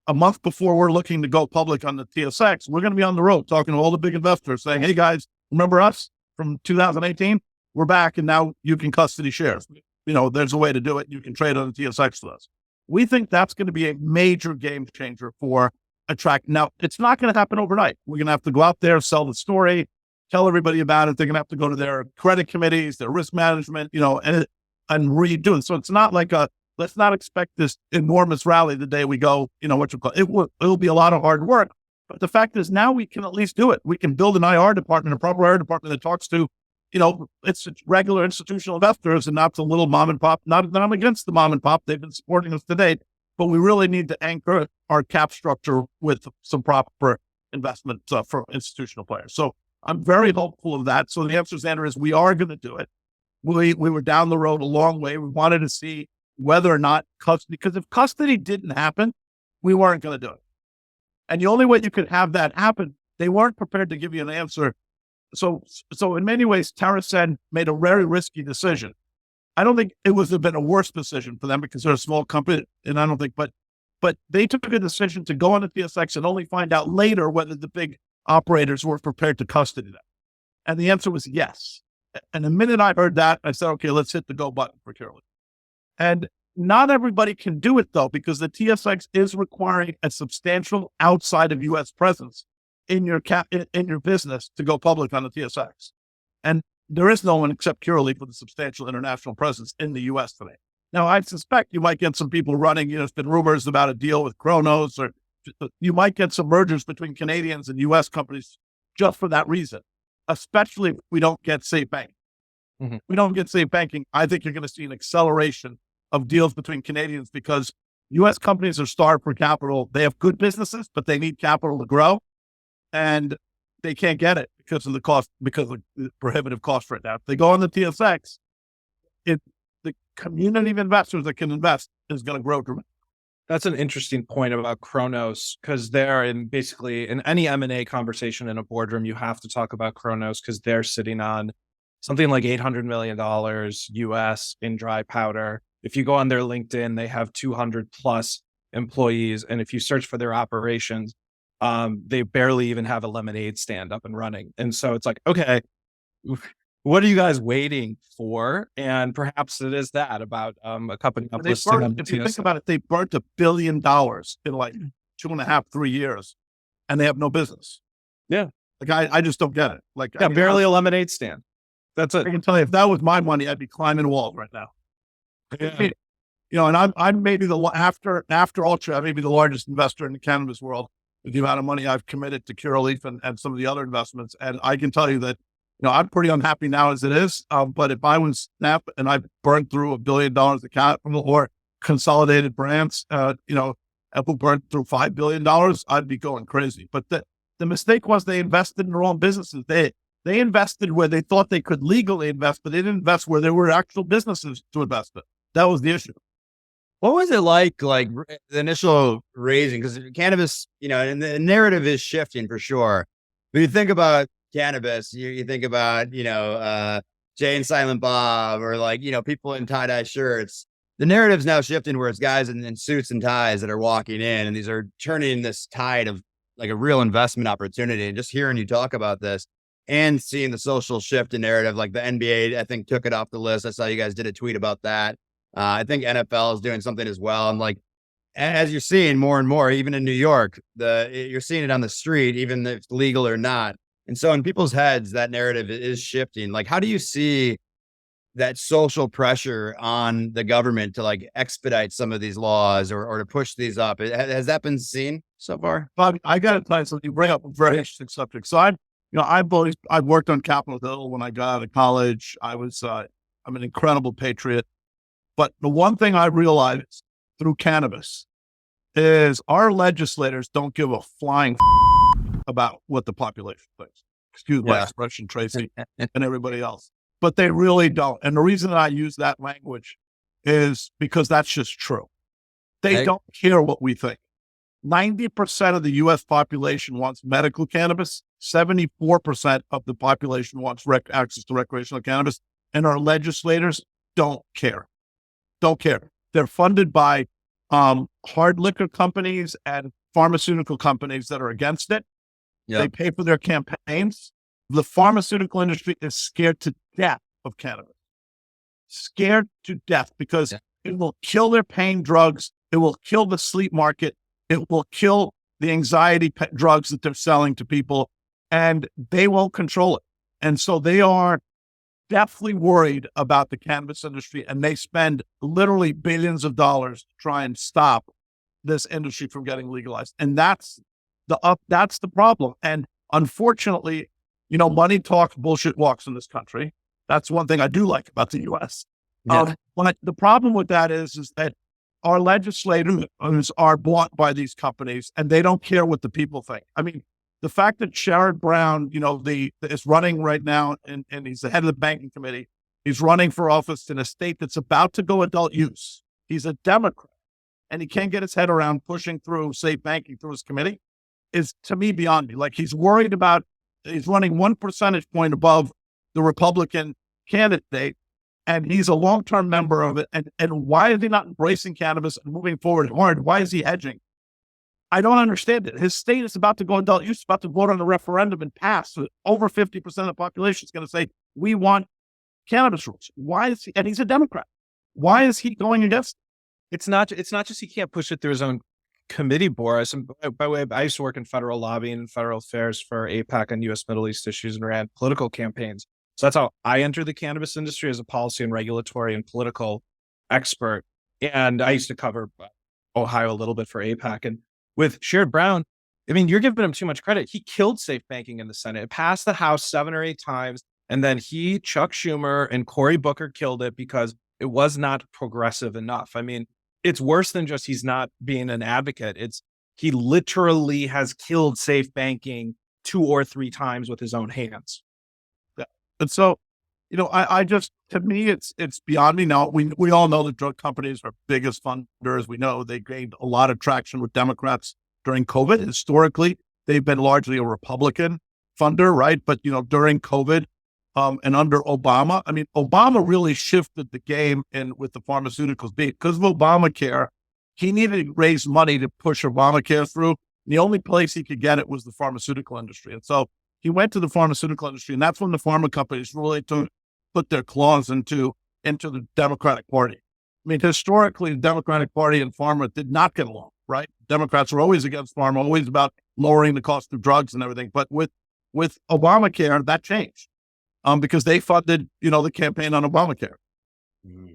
S3: a month before we're looking to go public on the TSX, we're going to be on the road talking to all the big investors saying, hey guys, remember us from 2018? We're back, and now you can custody shares. There's a way to do it. You can trade on the TSX with us. We think that's going to be a major game changer for attract. Now, it's not going to happen overnight. We're going to have to go out there, sell the story, tell everybody about it. They're going to have to go to their credit committees, their risk management, and redo it. So it's not like let's not expect this enormous rally the day we go, it'll be a lot of hard work. But the fact is, now we can at least do it. We can build an IR department, a proper IR department that talks to, it's regular institutional investors and not the little mom and pop. Not that I'm against the mom and pop. They've been supporting us to date, but we really need to anchor our cap structure with some proper investment for institutional players. So I'm very hopeful of that. So the answer, Xander, is we are going to do it. we were down the road a long way. We wanted to see whether or not custody, because if custody didn't happen, we weren't going to do it. And the only way you could have that happen, they weren't prepared to give you an answer. So in many ways, TerrAscend made a very risky decision. I don't think it would have been a worse decision for them because they're a small company, and I don't think, but they took a decision to go on the TSX and only find out later whether the big operators were prepared to custody them. And the answer was yes. And the minute I heard that, I said, okay, let's hit the go button for Curaleaf. And not everybody can do it though, because the TSX is requiring a substantial outside of U.S. presence in your business to go public on the TSX. And there is no one except Curaleaf with a substantial international presence in the U.S. today. Now, I suspect you might get some people running, there's been rumors about a deal with Kronos, or you might get some mergers between Canadians and U.S. companies just for that reason, especially if we don't get safe banking.
S4: Mm-hmm.
S3: We don't get safe banking. I think you're going to see an acceleration of deals between Canadians because U.S. companies are starved for capital. They have good businesses, but they need capital to grow, and they can't get it because of the cost, because of the prohibitive cost right now. If they go on the TSX, the community of investors that can invest is going to grow dramatically.
S4: That's an interesting point about Kronos, because they're basically in any M&A conversation in a boardroom, you have to talk about Kronos because they're sitting on something like $800 million US in dry powder. If you go on their LinkedIn, they have 200 plus employees. And if you search for their operations, they barely even have a lemonade stand up and running. And so it's like, okay, what are you guys waiting for? And perhaps it is that about a company uplisted on the
S3: If you
S4: TSX.
S3: think about it, they burnt $1 billion in like 2.5, 3 years, and they have no business.
S4: Yeah.
S3: Like, I just don't get it. Like,
S4: Yeah, barely a lemonade stand. That's it.
S3: I can tell you, if that was my money, I'd be climbing walls right now.
S4: Yeah.
S3: And I'm maybe after Ultra, I may be the largest investor in the cannabis world with the amount of money I've committed to Curaleaf and some of the other investments. And I can tell you that, I'm pretty unhappy now as it is. But if I was Snap and I burned through $1 billion of capital, or Consolidated Brands, Apple burned through $5 billion, I'd be going crazy. But the mistake was they invested in their own businesses. They invested where they thought they could legally invest, but they didn't invest where there were actual businesses to invest in. That was the issue.
S2: What was it like the initial raising? Because cannabis, and the narrative is shifting for sure. When you think about cannabis, you think about, Jay and Silent Bob, or people in tie-dye shirts. The narrative's now shifting where it's guys in suits and ties that are walking in, and these are turning this tide of like a real investment opportunity. And just hearing you talk about this and seeing the social shift in narrative, like the NBA, I think took it off the list. I saw you guys did a tweet about that. I think NFL is doing something as well. And as you're seeing more and more, even in New York, you're seeing it on the street, even if it's legal or not. And so in people's heads, that narrative is shifting. Like, how do you see that social pressure on the government to expedite some of these laws or to push these up? Has that been seen so far?
S3: Bob, I got to tell you something. You bring up a very interesting subject. So I've worked on Capitol Hill when I got out of college. I'm an incredible patriot. But the one thing I realized through cannabis is our legislators don't give a flying about what the population thinks. Excuse my expression, Tracy, and everybody else. But they really don't. And the reason that I use that language is because that's just true. They don't care what we think. 90% of the U.S. population wants medical cannabis. 74% of the population wants access to recreational cannabis. And our legislators don't care. Don't care. They're funded by hard liquor companies and pharmaceutical companies that are against it. Yep. They pay for their campaigns. The pharmaceutical industry is scared to death of cannabis. Scared to death because it will kill their pain drugs. It will kill the sleep market. It will kill the anxiety drugs that they're selling to people, and they won't control it. And so they are definitely worried about the cannabis industry, and they spend literally billions of dollars to try and stop this industry from getting legalized. And that's the problem. And unfortunately, money talks, bullshit walks in this country. That's one thing I do like about the U.S. But the problem with that is that our legislators are bought by these companies, and they don't care what the people think. I mean, the fact that Sherrod Brown, is running right now, and he's the head of the banking committee, He's running for office in a state that's about to go adult use. He's a Democrat, and he can't get his head around pushing through safe banking through his committee. Is to me beyond me. Like he's running 1 percentage point above the Republican candidate, and he's a long-term member of it. And why is he not embracing cannabis and moving forward hard? Why is he hedging? I don't understand it. His state is about to go adult use, about to vote on a referendum and pass. So over 50% of the population is going to say, we want cannabis rules. Why is he, and he's a Democrat. Why is he going against it?
S4: It's not just he can't push it through his own committee, Boris. And by the way, I used to work in federal lobbying and federal affairs for APAC and U.S. Middle East issues and ran political campaigns. So that's how I entered the cannabis industry, as a policy and regulatory and political expert. And I used to cover Ohio a little bit for APAC. And with Sherrod Brown, I mean, you're giving him too much credit. He killed safe banking in the Senate. It passed the House 7 or 8 times. And then Chuck Schumer and Cory Booker killed it because it was not progressive enough. I mean, it's worse than just he's not being an advocate. He literally has killed safe banking 2 or 3 times with his own hands.
S3: Yeah. And so, I just, to me, it's beyond me now. We all know the drug companies are biggest funders. We know they gained a lot of traction with Democrats during COVID. Historically, they've been largely a Republican funder, right? But, during COVID and under Obama, I mean, Obama really shifted the game with the pharmaceuticals. Because of Obamacare, he needed to raise money to push Obamacare through. The only place he could get it was the pharmaceutical industry. And so he went to the pharmaceutical industry, and that's when the pharma companies really put their claws into the Democratic Party. I mean, historically, the Democratic Party and pharma did not get along, right? Democrats were always against pharma, always about lowering the cost of drugs and everything. But with Obamacare, that changed because they funded, the campaign on Obamacare.
S4: Mm-hmm.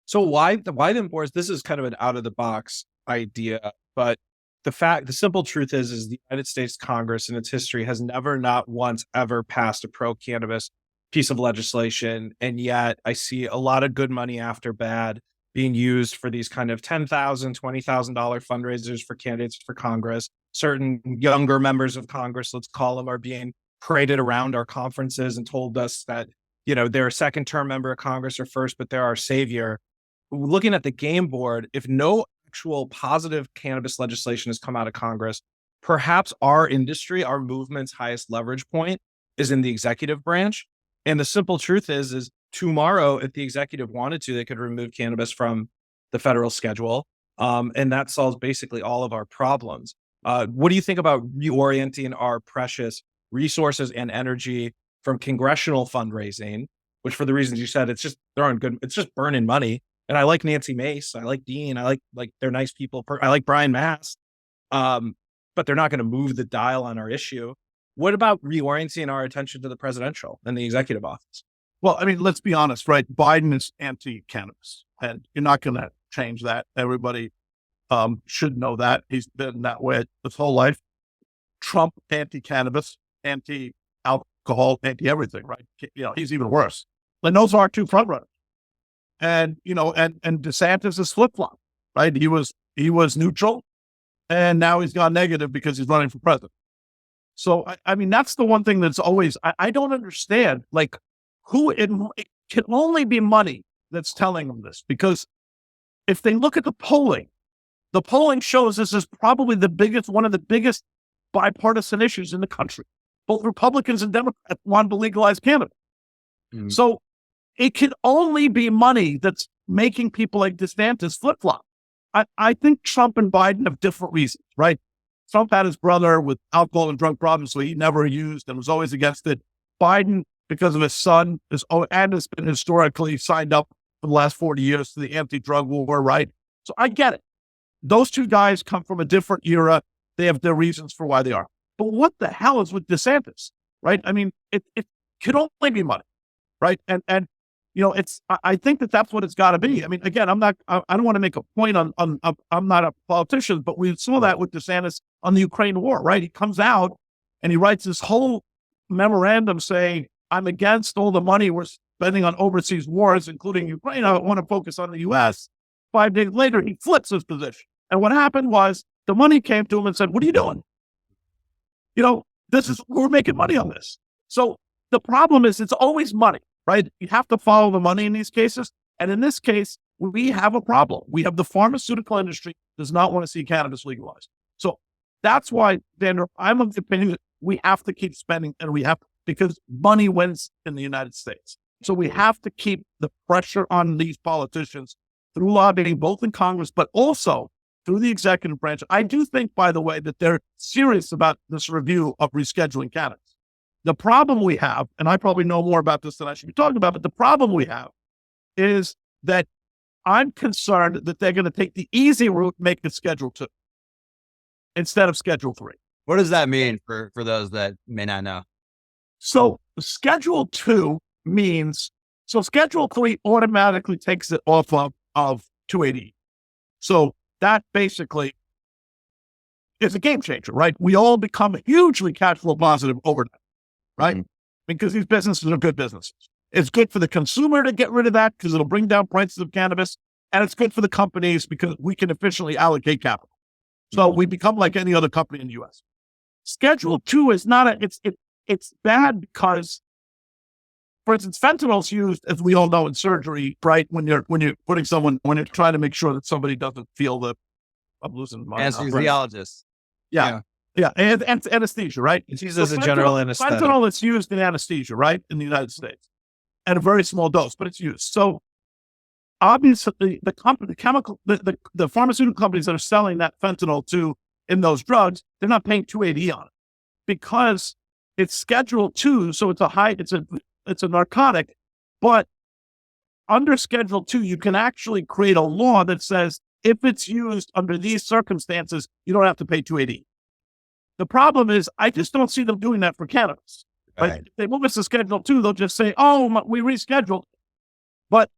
S4: So why then, Boris? This is kind of an out of the box idea, but the simple truth is the United States Congress in its history has never, not once, ever passed a pro-cannabis piece of legislation. And yet I see a lot of good money after bad being used for these kind of $10,000, $20,000 fundraisers for candidates for Congress. Certain younger members of Congress, let's call them, are being paraded around our conferences and told us that, they're a second term member of Congress or first, but they're our savior. Looking at the game board, if no actual positive cannabis legislation has come out of Congress, perhaps our industry, our movement's highest leverage point is in the executive branch. And the simple truth is tomorrow, if the executive wanted to, they could remove cannabis from the federal schedule. And that solves basically all of our problems. What do you think about reorienting our precious resources and energy from congressional fundraising, which, for the reasons you said, it's just burning money. And I like Nancy Mace. I like Dean. I like they're nice people. I like Brian Mast. But they're not going to move the dial on our issue. What about reorienting our attention to the presidential and the executive office?
S3: Well, I mean, let's be honest, right? Biden is anti-cannabis, and you're not going to change that. Everybody should know that. He's been that way his whole life. Trump, anti-cannabis, anti-alcohol, anti-everything, right? He's even worse. And those are our 2 frontrunners. And, and DeSantis is flip-flop, right? He was neutral, and now he's gone negative because he's running for president. So, I mean, that's the one thing that's always, I don't understand, like, it can only be money that's telling them this, because if they look at the polling shows this is probably one of the biggest bipartisan issues in the country. Both Republicans and Democrats want to legalize cannabis. Mm-hmm. So it can only be money that's making people like DeSantis flip-flop. I think Trump and Biden have different reasons, right? Trump had his brother with alcohol and drug problems, so he never used and was always against it. Biden, because of his son, has been historically signed up for the last 40 years to the anti-drug war, right? So I get it. Those 2 guys come from a different era. They have their reasons for why they are. But what the hell is with DeSantis, right? I mean, it could only be money, right? And I think that's what it's got to be. I mean, again, I don't want to make a point on I'm not a politician, but we saw that with DeSantis on the Ukraine war, right? He comes out and he writes this whole memorandum saying, I'm against all the money we're spending on overseas wars, including Ukraine. I want to focus on the U.S. 5 days later, he flips his position. And what happened was the money came to him and said, what are you doing? We're making money on this. So the problem is it's always money. right? You have to follow the money in these cases. And in this case, we have a problem. We have the pharmaceutical industry does not want to see cannabis legalized. So that's why, Vander, I'm of the opinion that we have to keep spending, and because money wins in the United States. So we have to keep the pressure on these politicians through lobbying, both in Congress, but also through the executive branch. I do think, by the way, that they're serious about this review of rescheduling cannabis. The problem we have, and I probably know more about this than I should be talking about, but the problem we have is that I'm concerned that they're going to take the easy route, make it Schedule 2 instead of Schedule 3.
S2: What does that mean for those that may not know?
S3: So Schedule 2 means, so Schedule 3 automatically takes it off of 280. So that basically is a game changer, right? We all become hugely cash flow positive overnight, right? Mm-hmm. Because these businesses are good businesses. It's good for the consumer to get rid of that because it'll bring down prices of cannabis. And it's good for the companies because we can efficiently allocate capital. So we become like any other company in the U.S. Schedule 2 is not it's bad because, for instance, fentanyl is used, as we all know, in surgery, right? When you're trying to make sure that somebody doesn't feel I'm losing my
S2: anesthesiologist.
S3: Yeah. And anesthesia, right?
S4: It's used as a general anesthetic.
S3: Fentanyl is used in anesthesia, right? In the United States at a very small dose, but it's used. So obviously the pharmaceutical companies that are selling that fentanyl in those drugs, they're not paying 280 on it because it's Schedule 2. So it's a narcotic, but under Schedule 2, you can actually create a law that says if it's used under these circumstances, you don't have to pay 280. The problem is I just don't see them doing that for cannabis. Right. If they move us to Schedule 2, they'll just say, oh, we rescheduled, but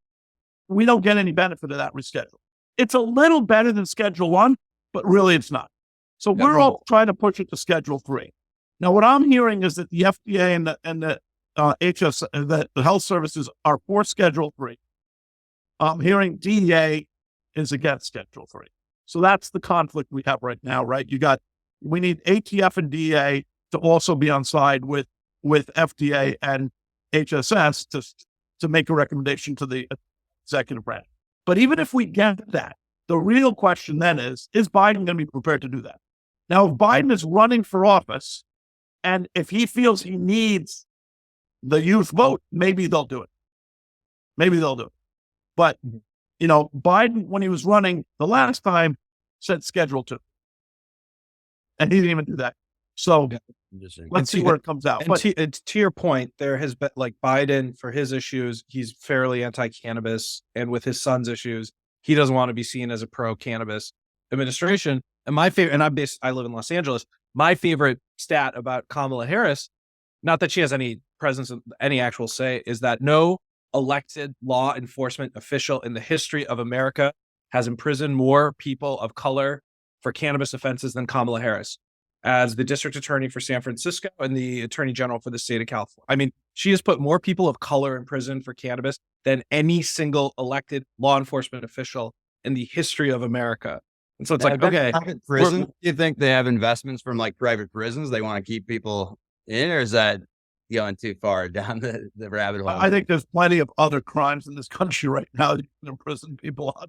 S3: we don't get any benefit of that reschedule. It's a little better than Schedule 1, but really it's not. So we're all trying to push it to Schedule 3. Now, what I'm hearing is that the FDA and the the health services are for Schedule 3. I'm hearing DEA is against Schedule 3. So that's the conflict we have right now, right? We need ATF and DEA to also be on side with FDA and HSS to make a recommendation to the executive branch. But even if we get that, the real question then is Biden going to be prepared to do that? Now, if Biden is running for office and if he feels he needs the youth vote, maybe they'll do it. But, Biden, when he was running the last time, said Schedule 2. And he didn't even do that. So let's see where it comes out.
S4: But to your point, there has been Biden, for his issues, he's fairly anti-cannabis. And with his son's issues, he doesn't want to be seen as a pro-cannabis administration. And my favorite, and I live in Los Angeles, my favorite stat about Kamala Harris, not that she has any presence, any actual say, is that no elected law enforcement official in the history of America has imprisoned more people of color for cannabis offenses than Kamala Harris, as the district attorney for San Francisco and the attorney general for the state of California. I mean, she has put more people of color in prison for cannabis than any single elected law enforcement official in the history of America. And so it's okay.
S2: Prison, do you think they have investments from private prisons? They want to keep people in, or is that going too far down the rabbit hole?
S3: I think there's plenty of other crimes in this country right now that you can imprison people on.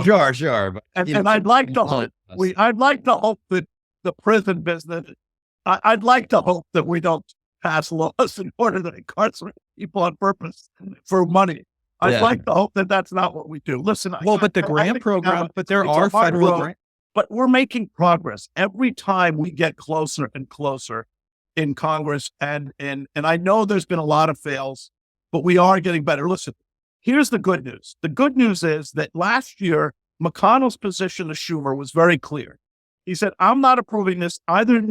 S2: Sure. But,
S3: and I'd like to hope that the prison business, I'd like to hope that we don't pass laws in order to incarcerate people on purpose for money. I'd like to hope that that's not what we do. Listen,
S4: but the grant program, but there are federal grants.
S3: But we're making progress every time we get closer and closer in Congress. And I know there's been a lot of fails, but we are getting better. Listen, here's the good news. The good news is that last year, McConnell's position to Schumer was very clear. He said, I'm not approving this either in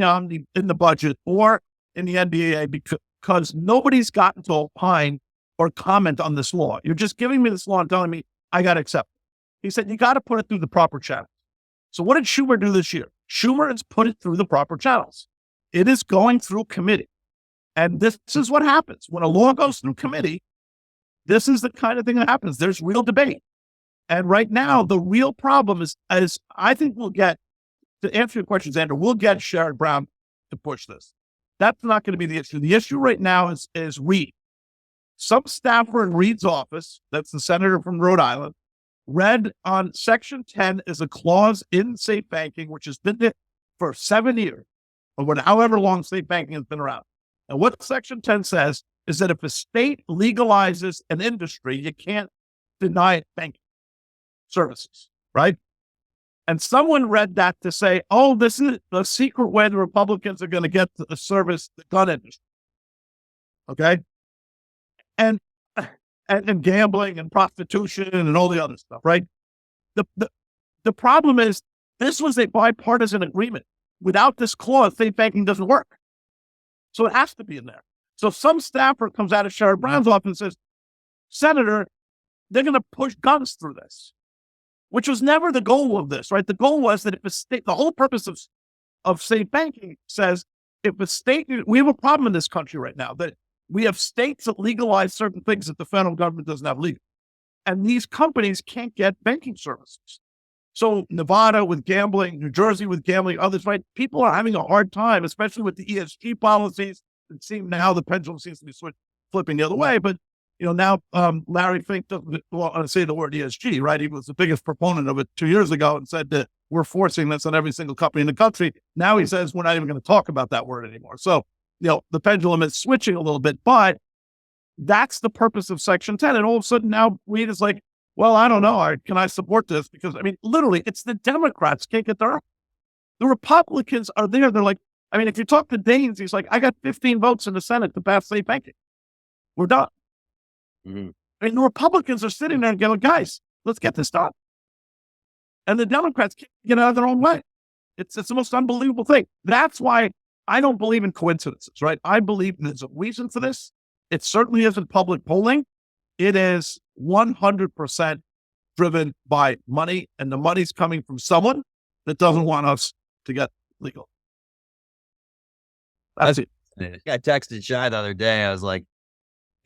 S3: the budget or in the NDAA because nobody's gotten to opine or comment on this law. You're just giving me this law and telling me I got to accept it. He said, you got to put it through the proper channels. So what did Schumer do this year? Schumer has put it through the proper channels. It is going through committee. And this is what happens. When a law goes through committee, this is the kind of thing that happens. There's real debate. And right now, the real problem is I think we'll get, to answer your questions, Andrew, we'll get Sherrod Brown to push this. That's not going to be the issue. The issue right now is Reed. Some staffer in Reed's office, that's the senator from Rhode Island, read on Section 10 is a clause in safe banking, which has been there for 7 years, or however long safe banking has been around. And what Section 10 says is that if a state legalizes an industry, you can't deny it banking services, right? And someone read that to say, oh, this is the secret way the Republicans are going to get to service the gun industry. Okay? And gambling and prostitution and all the other stuff, right? The problem is this was a bipartisan agreement. Without this clause, safe banking doesn't work. So it has to be in there. So some staffer comes out of Sherrod Brown's office and says, Senator, they're going to push guns through this, which was never the goal of this, right? The goal was that if a state, the whole purpose of safe banking says, if a state, we have a problem in this country right now that we have states that legalize certain things that the federal government doesn't have legal. And these companies can't get banking services. So Nevada with gambling, New Jersey with gambling, others, right? People are having a hard time, especially with the ESG policies. It seems now the pendulum seems to be flipping the other way. But, now Larry Fink doesn't want to say the word ESG, right? He was the biggest proponent of it 2 years ago and said that we're forcing this on every single company in the country. Now he says we're not even going to talk about that word anymore. So, the pendulum is switching a little bit, but that's the purpose of Section 10. And all of a sudden now Reed is like, well, I don't know. Can I support this? Because, literally, it's the Democrats can't get their. The Republicans are there. They're like, if you talk to Daines, he's like, I got 15 votes in the Senate to pass safe banking. We're done. The Republicans are sitting there and going, guys, let's get this done. And the Democrats can't get out of their own way. It's the most unbelievable thing. That's why I don't believe in coincidences, right? I believe there's a reason for this. It certainly isn't public polling. It is 100% driven by money, and the money's coming from someone that doesn't want us to get legal. That's it.
S2: I texted Shai the other day. I was like,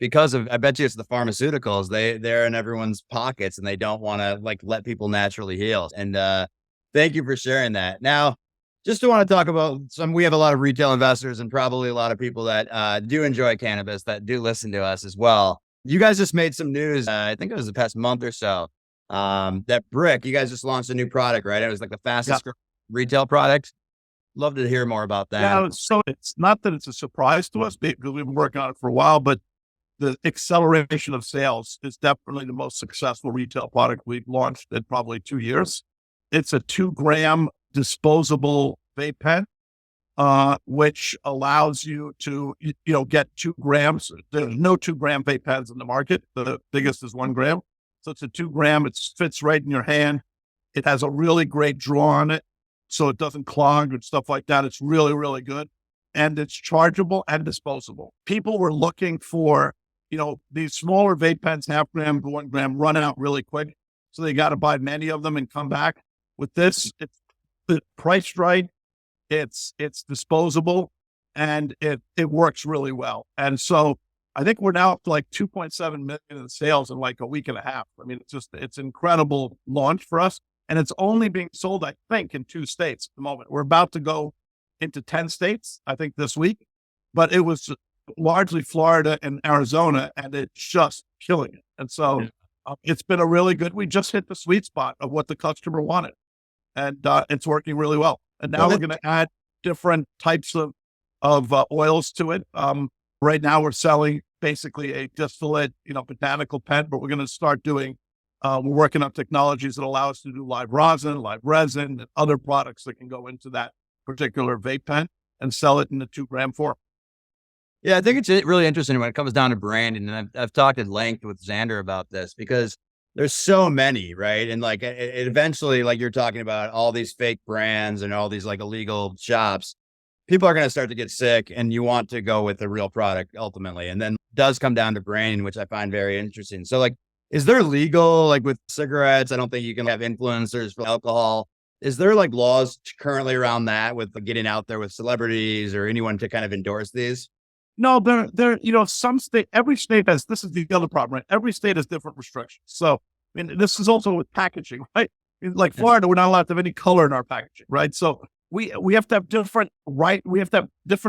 S2: I bet you it's the pharmaceuticals. They're in everyone's pockets and they don't want to let people naturally heal. And thank you for sharing that. Now, just want to talk about we have a lot of retail investors and probably a lot of people that do enjoy cannabis that do listen to us as well. You guys just made some news. I think it was the past month or so. That Brick, you guys just launched a new product, right? It was the fastest retail product. Love to hear more about that.
S3: Yeah, so it's not that it's a surprise to us because we've been working on it for a while, but the acceleration of sales is definitely the most successful retail product we've launched in probably 2 years. It's a 2-gram disposable vape pen, which allows you to, get 2 grams. There's no 2-gram vape pens in the market. The biggest is 1 gram. So it's a 2 gram. It fits right in your hand. It has a really great draw on it, so it doesn't clog and stuff like that. It's really, really good. And it's chargeable and disposable. People were looking for, these smaller vape pens, 0.5 gram to 1 gram, run out really quick. So they got to buy many of them and come back. With this, it's priced right. It's disposable, and it works really well. And so I think we're now up to 2.7 million in sales in a week and a half. It's incredible launch for us. And it's only being sold, I think, in 2 states at the moment. We're about to go into 10 states, I think, this week. But it was largely Florida and Arizona, and it's just killing it. And so it's been a really good, we just hit the sweet spot of what the customer wanted. And it's working really well. And now we're going to add different types of oils to it. Right now we're selling basically a distillate, botanical pen, but we're going to start doing, we're working on technologies that allow us to do live rosin, live resin, and other products that can go into that particular vape pen and sell it in the 2 gram form.
S2: Yeah, I think it's really interesting when it comes down to branding. And I've talked at length with Xander about this because there's so many, right? And it eventually, you're talking about all these fake brands and all these illegal shops, people are going to start to get sick, and you want to go with the real product ultimately. And then it does come down to branding, which I find very interesting. So is there legal, with cigarettes? I don't think you can have influencers for alcohol. Is there laws currently around that with getting out there with celebrities or anyone to kind of endorse these?
S3: No, they're some state, every state has, this is the other problem, right? Every state has different restrictions. So, this is also with packaging, right? Florida, we're not allowed to have any color in our packaging, right? So we have to have different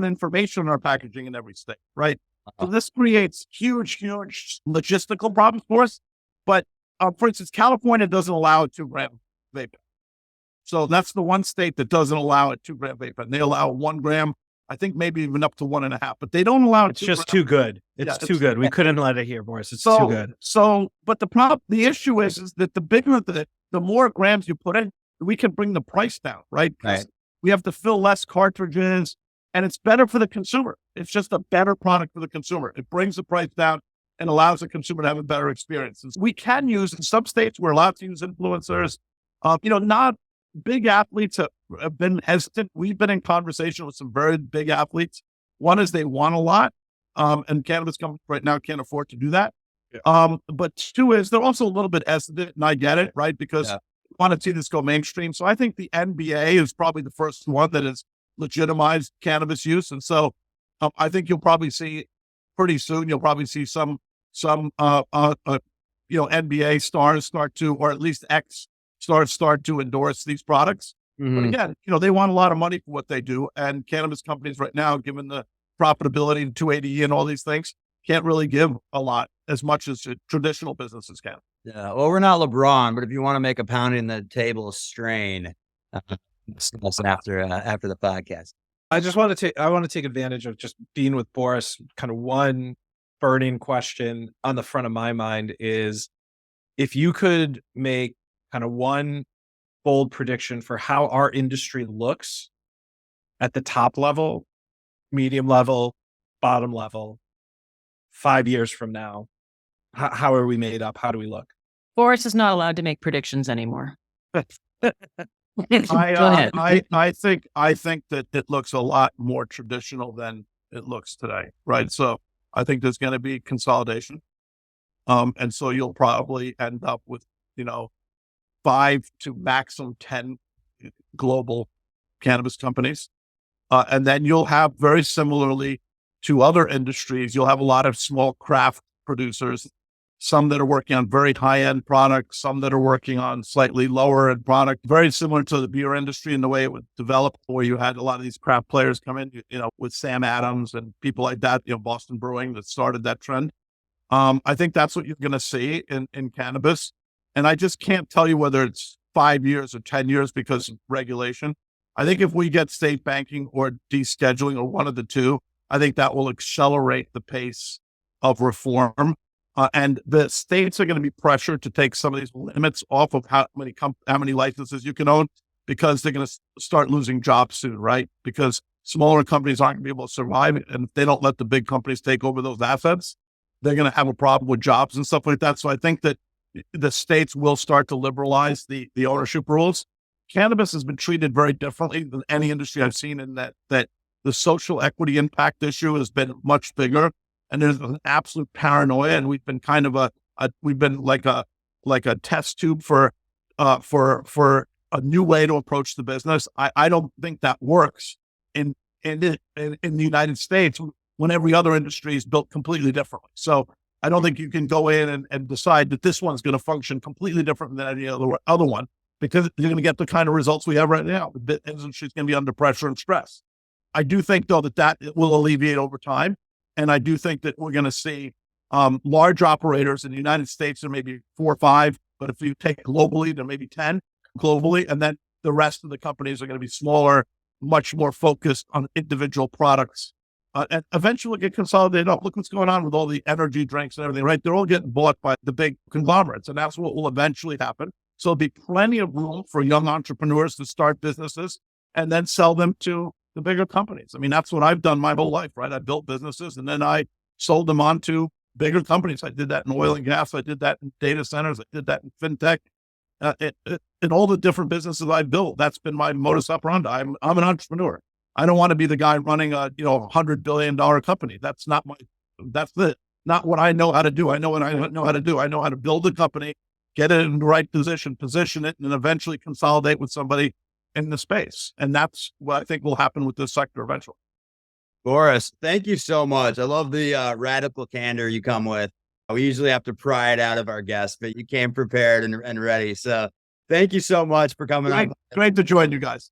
S3: information in our packaging in every state, right? So this creates huge logistical problems for us. But for instance, California doesn't allow a 2-gram vape. So that's the one state that doesn't allow a 2-gram vape. And they allow 1 gram, I think maybe even up to 1.5, but they don't allow
S4: It's just too good. It's too good. We couldn't let it here, Boris. It's too good.
S3: So, but the issue is that the bigger, the more grams you put in, we can bring the price down, right?
S2: Right.
S3: We have to fill less cartridges and it's better for the consumer. It's just a better product for the consumer. It brings the price down and allows the consumer to have a better experience. And we can use, in some states, we're allowed to use influencers. Not big athletes have been hesitant. We've been in conversation with some very big athletes. One is they want a lot, and cannabis companies right now can't afford to do that. Yeah. But two is they're also a little bit hesitant, and I get it, right? Because we want to see this go mainstream. So I think the NBA is probably the first one that has legitimized cannabis use. And so I think you'll probably see pretty soon, you'll probably see some NBA stars start to, or at least start to endorse these products. Mm-hmm. But again, they want a lot of money for what they do. And cannabis companies right now, given the profitability and 280E and all these things, can't really give a lot as much as traditional businesses can.
S2: Yeah. Well, we're not LeBron, but if you want to make a pounding the table strain, after the podcast.
S4: I want to take advantage of just being with Boris. Kind of one burning question on the front of my mind is, if you could make kind of one bold prediction for how our industry looks at the top level, medium level, bottom level, 5 years from now, how are we made up? How do we look?
S6: Boris is not allowed to make predictions anymore. Go
S3: ahead. I think that it looks a lot more traditional than it looks today, right? So I think there's going to be consolidation. And so you'll probably end up with, 5 to maximum 10 global cannabis companies. And then you'll have, very similarly to other industries, you'll have a lot of small craft producers, some that are working on very high-end products, some that are working on slightly lower-end product, very similar to the beer industry in the way it would develop, where you had a lot of these craft players come in, with Sam Adams and people like that, Boston Brewing that started that trend. I think that's what you're going to see in cannabis. And I just can't tell you whether it's 5 years or 10 years because of regulation. I think if we get state banking or descheduling or one of the two, I think that will accelerate the pace of reform. And the states are going to be pressured to take some of these limits off of how many licenses you can own, because they're going to start losing jobs soon, right? Because smaller companies aren't going to be able to survive. And if they don't let the big companies take over those assets, they're going to have a problem with jobs and stuff like that. So I think that the states will start to liberalize the ownership rules. Cannabis has been treated very differently than any industry I've seen, in that the social equity impact issue has been much bigger. And there's an absolute paranoia, and we've been kind of we've been like a test tube for a new way to approach the business. I don't think that works in the United States when every other industry is built completely differently. So I don't think you can go in and decide that this one's going to function completely different than any other one, because you're going to get the kind of results we have right now. The industry's going to be under pressure and stress. I do think, though, that will alleviate over time. And I do think that we're going to see large operators in the United States. There may be 4 or 5, but if you take globally, there may be 10 globally. And then the rest of the companies are going to be smaller, much more focused on individual products. And eventually get consolidated up. Look what's going on with all the energy drinks and everything, right? They're all getting bought by the big conglomerates. And that's what will eventually happen. So there'll be plenty of room for young entrepreneurs to start businesses and then sell them to the bigger companies. I mean, that's what I've done my whole life, right? I built businesses and then I sold them on to bigger companies. I did that in oil and gas. I did that in data centers. I did that in fintech. In all the different businesses I've built, that's been my modus operandi. I'm an entrepreneur. I don't want to be the guy running a $100 billion company. That's not not what I know how to do. I know what I know how to do. I know how to build a company, get it in the right position it, and then eventually consolidate with somebody in the space. And that's what I think will happen with this sector eventually.
S2: Boris, thank you so much. I love the radical candor you come with. We usually have to pry it out of our guests, but you came prepared and ready. So thank you so much for coming on.
S3: Great to join you guys.